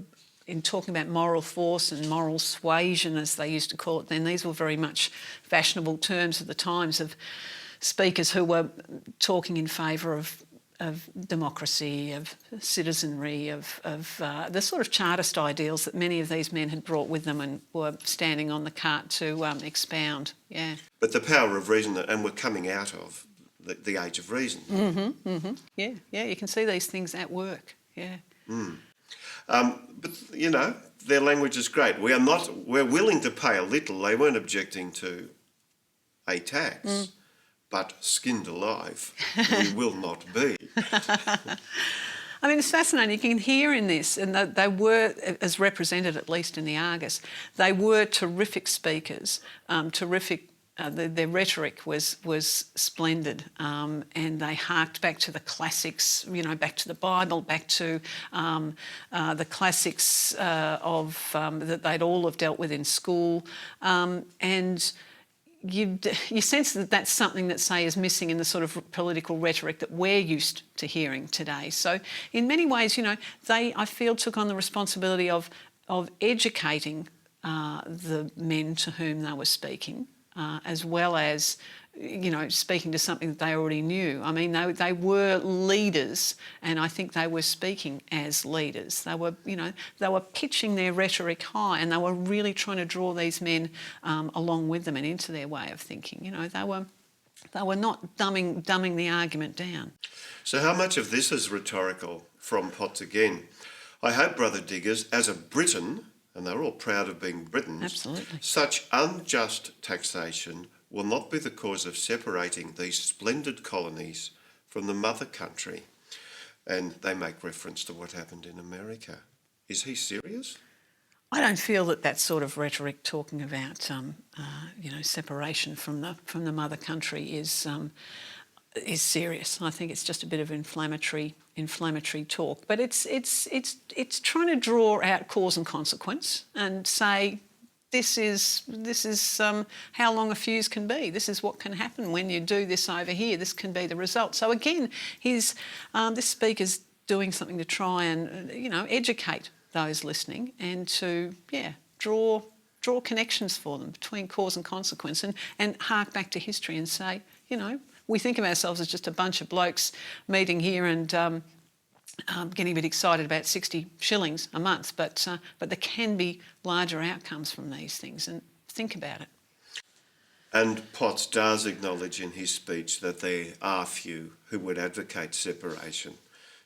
in talking about moral force and moral suasion, as they used to call it then. These were very much fashionable terms at the times of speakers who were talking in favour of democracy, of citizenry, of the sort of Chartist ideals that many of these men had brought with them and were standing on the cart to expound. Yeah. But the power of reason, and we're coming out of the age of reason. Yeah, you can see these things at work. Yeah. But their language is great. We're willing to pay a little. They weren't objecting to a tax. But skinned alive, we will not be. I mean, it's fascinating. You can hear in this, and they were, as represented at least in the Argus, they were terrific speakers, terrific. Their rhetoric was splendid, and they harked back to the classics, back to the Bible, back to the classics that they'd all have dealt with in school, and you sense that that's something that, say, is missing in the sort of political rhetoric that we're used to hearing today. So in many ways, they, I feel, took on the responsibility of educating the men to whom they were speaking, as well as speaking to something that they already knew. I mean, they were leaders, and I think they were speaking as leaders. They were pitching their rhetoric high, and they were really trying to draw these men along with them and into their way of thinking. They were not dumbing the argument down. So how much of this is rhetorical from Potts again? I hope, brother diggers, as a Briton, and they're all proud of being Britons, absolutely, such unjust taxation will not be the cause of separating these splendid colonies from the mother country. And they make reference to what happened in America. Is he serious? I don't feel that sort of rhetoric talking about separation from the mother country is serious. I think it's just a bit of inflammatory talk. But it's trying to draw out cause and consequence and say, This is how long a fuse can be. This is what can happen when you do this over here. This can be the result. So again, this speaker's doing something to try and educate those listening and to draw connections for them between cause and consequence and hark back to history and say, we think of ourselves as just a bunch of blokes meeting here and getting a bit excited about 60 shillings a month, but there can be larger outcomes from these things, and think about it. And Potts does acknowledge in his speech that there are few who would advocate separation.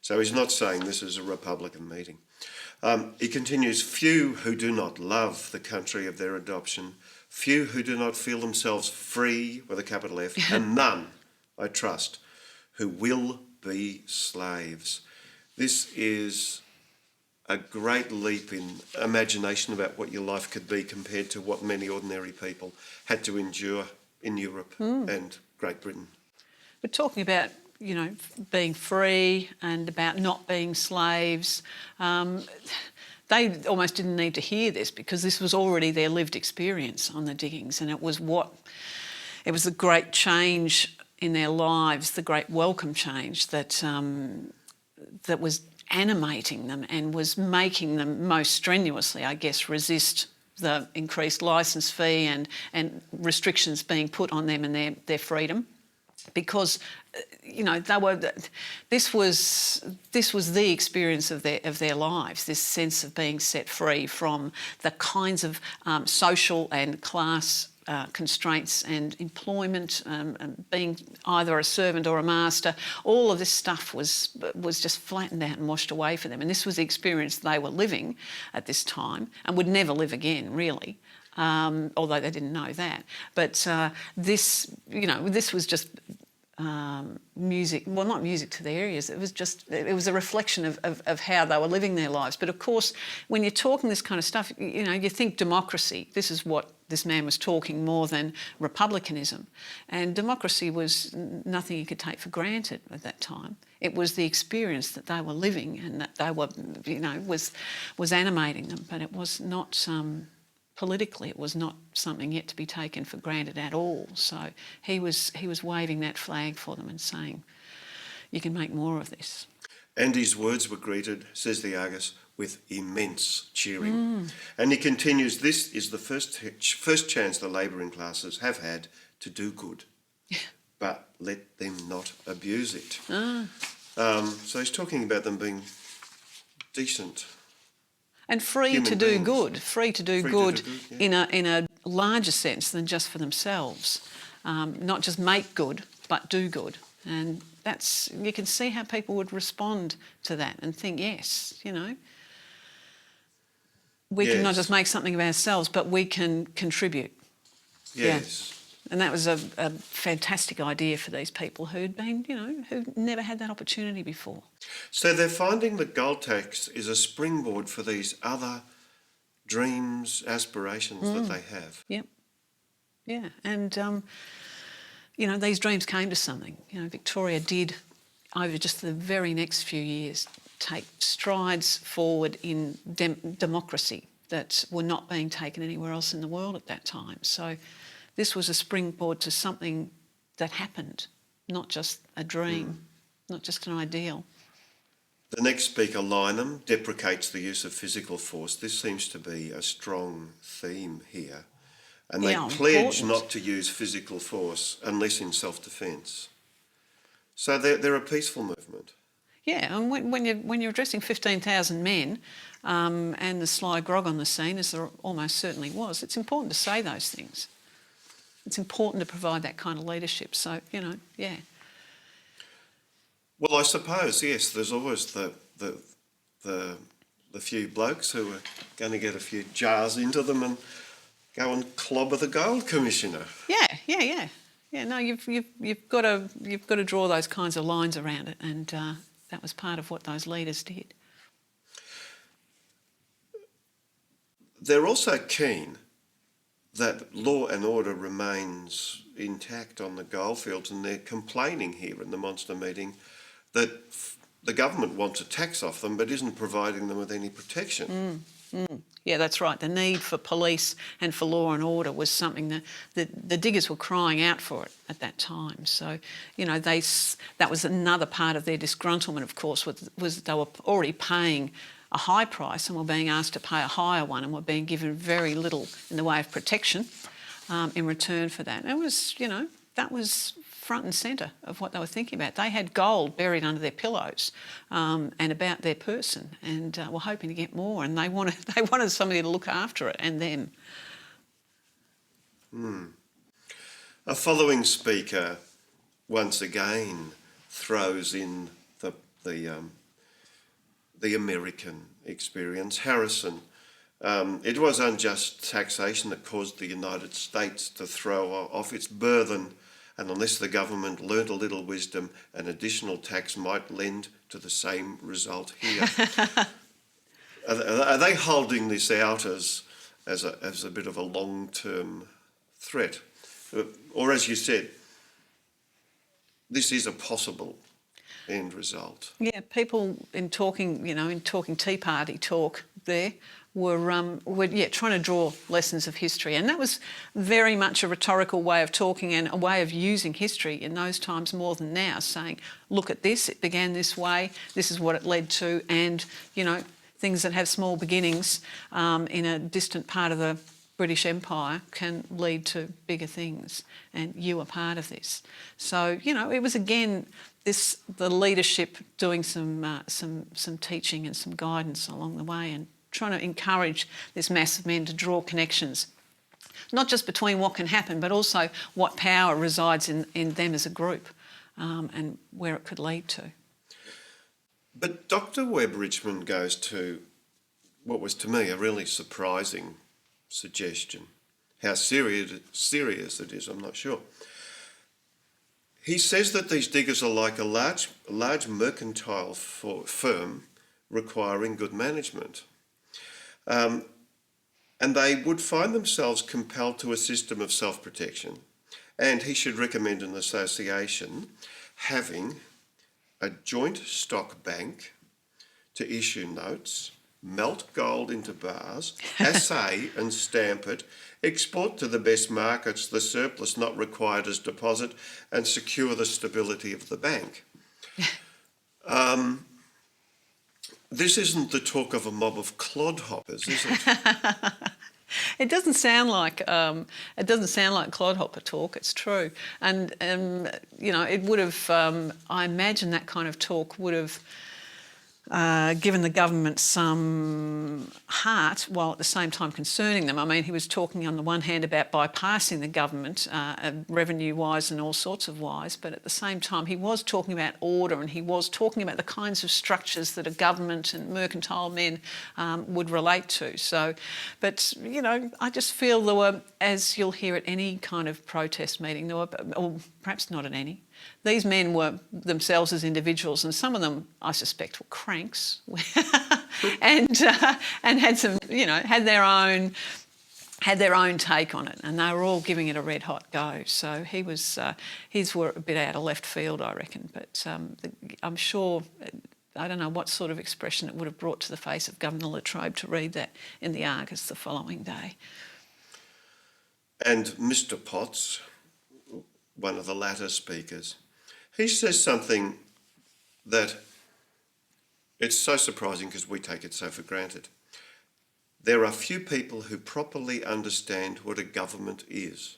So he's not saying this is a Republican meeting. He continues, few who do not love the country of their adoption, few who do not feel themselves free, with a capital F, and none, I trust, who will be slaves. This is a great leap in imagination about what your life could be compared to what many ordinary people had to endure in Europe and Great Britain. We're talking about, you know, being free and about not being slaves. They almost didn't need to hear this because this was already their lived experience on the diggings, and it was the great change in their lives, the great welcome change that was animating them and was making them most strenuously, I guess, resist the increased licence fee and restrictions being put on them and their freedom, because you know this was the experience of their lives, this sense of being set free from the kinds of social and class constraints and employment, and being either a servant or a master. All of this stuff was just flattened out and washed away for them, and this was the experience they were living at this time and would never live again, really. Although they didn't know that, but this was just music. Well, not music to their ears. It was a reflection of how they were living their lives. But of course, when you're talking this kind of stuff, you know, you think democracy. This is what this man was talking more than republicanism, and democracy was nothing you could take for granted at that time. It was the experience that they were living and that they were, you know, was animating them. But it was not. Politically, it was not something yet to be taken for granted at all. So he was waving that flag for them and saying, you can make more of this. And his words were greeted, says the Argus, with immense cheering. And he continues, this is the first chance the labouring classes have had to do good, but let them not abuse it. So he's talking about them being decent. And free to do good, yeah. in a larger sense than just for themselves. Not just make good, but do good. And you can see how people would respond to that and think, yes, you know, we can not just make something of ourselves, but we can contribute. Yes. Yeah. And that was a fantastic idea for these people who'd been, you know, who'd never had that opportunity before. So they're finding the gold tax is a springboard for these other dreams, aspirations that they have. Yep. Yeah. And, you know, these dreams came to something. You know, Victoria did, over just the very next few years, take strides forward in democracy that were not being taken anywhere else in the world at that time. So this was a springboard to something that happened, not just a dream, not just an ideal. The next speaker, Lynham, deprecates the use of physical force. This seems to be a strong theme here. And they pledge not to use physical force unless in self-defence. So they're a peaceful movement. Yeah, and when you're addressing 15,000 men and the sly grog on the scene, as there almost certainly was, it's important to say those things. It's important to provide that kind of leadership. So, you know, yeah. Well, I suppose, yes, there's always the few blokes who are going to get a few jars into them and go and clobber the gold commissioner. Yeah. No, you've got to draw those kinds of lines around it, and that was part of what those leaders did. They're also keen that law and order remains intact on the goldfields, and they're complaining here in the monster meeting that the government wants a tax off them but isn't providing them with any protection. Yeah, that's right. The need for police and for law and order was something that the diggers were crying out for it at that time. So, you know, that was another part of their disgruntlement, of course, was they were already paying a high price and were being asked to pay a higher one and were being given very little in the way of protection in return for that. And it was, you know, that was front and centre of what they were thinking about. They had gold buried under their pillows and about their person, and were hoping to get more, and they wanted somebody to look after it and them. A following speaker once again throws in the American experience. Harrison It was unjust taxation that caused the United States to throw off its burden, and unless the government learnt a little wisdom, an additional tax might lend to the same result here. Are they holding this out as a bit of a long-term threat? Or as you said, this is a possible end result. Yeah, people in talking Tea Party talk there were trying to draw lessons of history, and that was very much a rhetorical way of talking and a way of using history in those times more than now, saying, look at this, it began this way, this is what it led to, and things that have small beginnings in a distant part of the British Empire can lead to bigger things, and you are part of this. So it was again the leadership doing some teaching and some guidance along the way, and trying to encourage this mass of men to draw connections, not just between what can happen, but also what power resides in them as a group, and where it could lead to. But Dr. Webb Richmond goes to what was to me a really surprising suggestion. How serious it is, I'm not sure. He says that these diggers are like a large mercantile firm requiring good management. And they would find themselves compelled to a system of self-protection. And he should recommend an association having a joint stock bank to issue notes, melt gold into bars, assay and stamp it, export to the best markets the surplus not required as deposit, and secure the stability of the bank. This isn't the talk of a mob of clodhoppers, is it? It doesn't sound like clodhopper talk. It's true, and it would have. I imagine that kind of talk would have given the government some heart, while at the same time concerning them. I mean, he was talking on the one hand about bypassing the government, revenue-wise and all sorts of wise, but at the same time he was talking about order, and he was talking about the kinds of structures that a government and mercantile men would relate to. So, but, I just feel there were, as you'll hear at any kind of protest meeting, or perhaps not at any, these men were themselves as individuals, and some of them, I suspect, were cranks, and had some, had their own take on it, and they were all giving it a red hot go. So his were a bit out of left field, I reckon. But I'm sure, I don't know what sort of expression it would have brought to the face of Governor Latrobe to read that in the Argus the following day. And Mr. Potts, one of the latter speakers, he says something that it's so surprising because we take it so for granted. There are few people who properly understand what a government is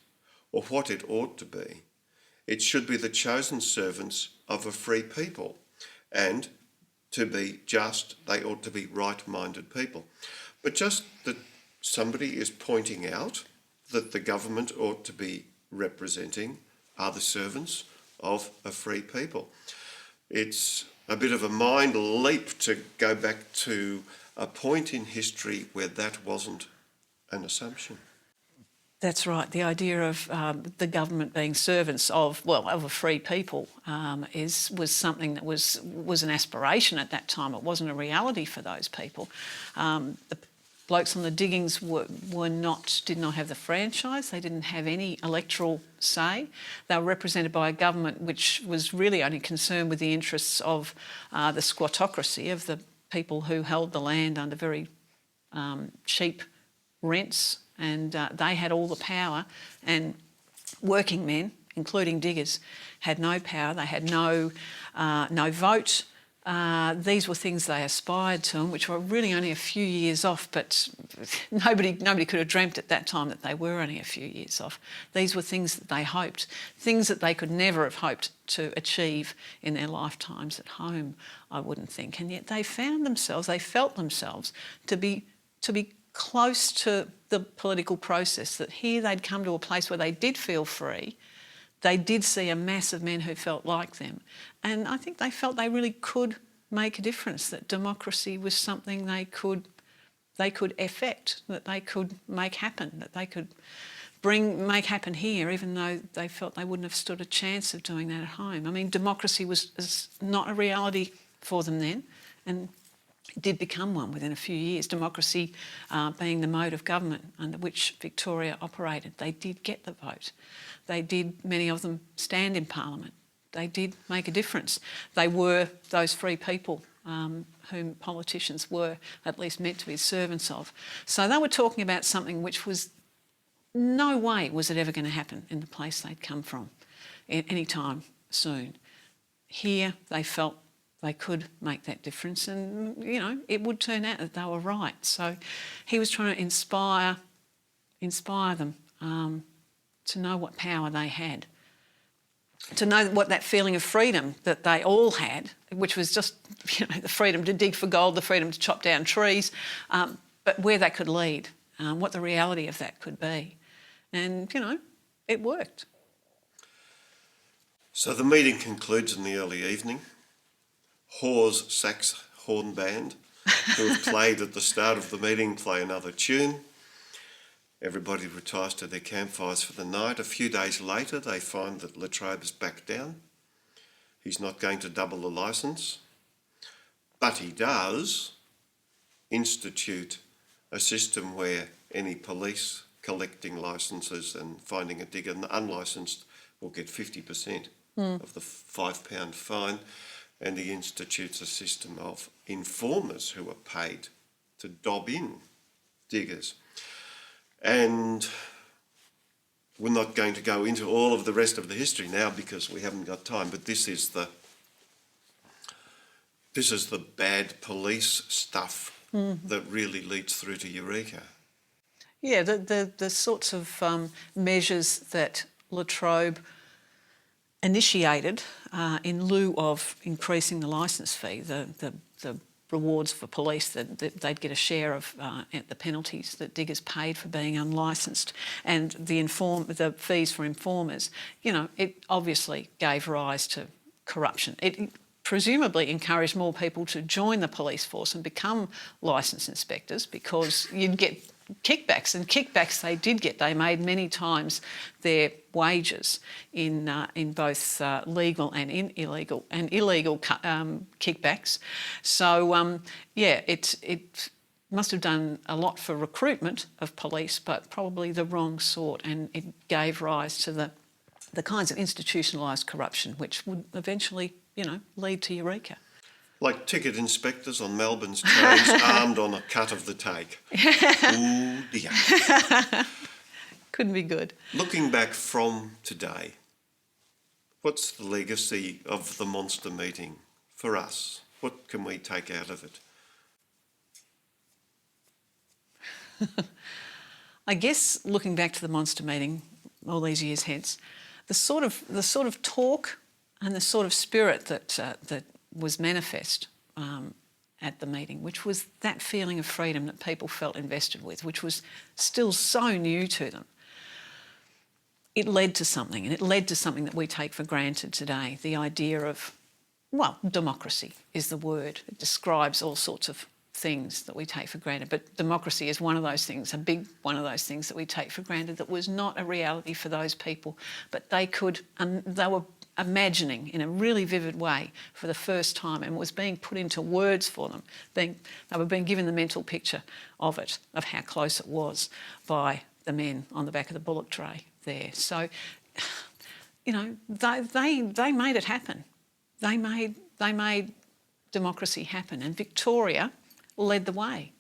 or what it ought to be. It should be the chosen servants of a free people, and to be just, they ought to be right-minded people. But just that somebody is pointing out that the government ought to be representing are the servants of a free people. It's a bit of a mind leap to go back to a point in history where that wasn't an assumption. That's right. The idea of the government being servants of a free people was something that was an aspiration at that time. It wasn't a reality for those people. The blokes on the diggings did not have the franchise. They didn't have any electoral say. They were represented by a government which was really only concerned with the interests of the squattocracy, of the people who held the land under very cheap rents, and they had all the power, and working men, including diggers, had no power. They had no vote. These were things they aspired to, which were really only a few years off, but nobody could have dreamt at that time that they were only a few years off. These were things that they hoped, things that they could never have hoped to achieve in their lifetimes at home, I wouldn't think. And yet they felt themselves to be close to the political process, that here they'd come to a place where they did feel free. They did see a mass of men who felt like them. And I think they felt they really could make a difference, that democracy was something they could they could effect, that they could make happen, that they could make happen here, even though they felt they wouldn't have stood a chance of doing that at home. I mean, democracy was not a reality for them then, and it did become one within a few years. Democracy being the mode of government under which Victoria operated. They did get the vote. They did, many of them, stand in Parliament. They did make a difference. They were those free people whom politicians were at least meant to be servants of. So they were talking about something which was no way was it ever going to happen in the place they'd come from any time soon. Here they felt they could make that difference, and, you know, it would turn out that they were right. So he was trying to inspire them to know what power they had, to know what that feeling of freedom that they all had, which was just, you know, the freedom to dig for gold, the freedom to chop down trees, but where that could lead, what the reality of that could be. And, you know, it worked. So the meeting concludes in the early evening. Hawes Sax Horn Band, who have played at the start of the meeting, play another tune. Everybody retires to their campfires for the night. A few days later, they find that Latrobe has backed down. He's not going to double the licence, but he does institute a system where any police collecting licences and finding a digger unlicensed will get 50% of the £5 fine, and he institutes a system of informers who are paid to dob in diggers. And we're not going to go into all of the rest of the history now because we haven't got time, but this is the bad police stuff that really leads through to Eureka. Yeah, the sorts of measures that Latrobe initiated in lieu of increasing the licence fee, the rewards for police, that they'd get a share of the penalties that diggers paid for being unlicensed, and the fees for informers, you know, it obviously gave rise to corruption. It presumably encouraged more people to join the police force and become licensed inspectors because you'd get kickbacks, and kickbacks they did get. They made many times their wages in both legal and illegal kickbacks. So yeah, it must have done a lot for recruitment of police, but probably the wrong sort, and it gave rise to the kinds of institutionalised corruption which would eventually, you know, lead to Eureka. Like ticket inspectors on Melbourne's trains armed on a cut of the take. Ooh dear. Couldn't be good. Looking back from today, what's the legacy of the monster meeting for us? What can we take out of it? I guess looking back to the monster meeting all these years hence, the sort of talk and the sort of spirit that was manifest at the meeting, which was that feeling of freedom that people felt invested with, which was still so new to them. It led to something, and it led to something that we take for granted today, the idea of, well, democracy is the word. It describes all sorts of things that we take for granted, but democracy is one of those things, a big one of those things that we take for granted that was not a reality for those people, but they were imagining in a really vivid way for the first time, and was being put into words for them. They were being given the mental picture of it, of how close it was by the men on the back of the bullock tray there. So, you know, they made it happen. They made democracy happen, and Victoria led the way,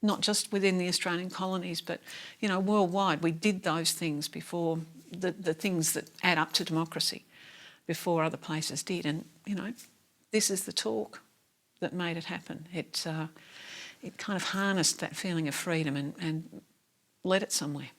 not just within the Australian colonies, but, you know, worldwide. We did those things before, the things that add up to democracy, before other places did. And, you know, this is the talk that made it happen. It kind of harnessed that feeling of freedom and led it somewhere.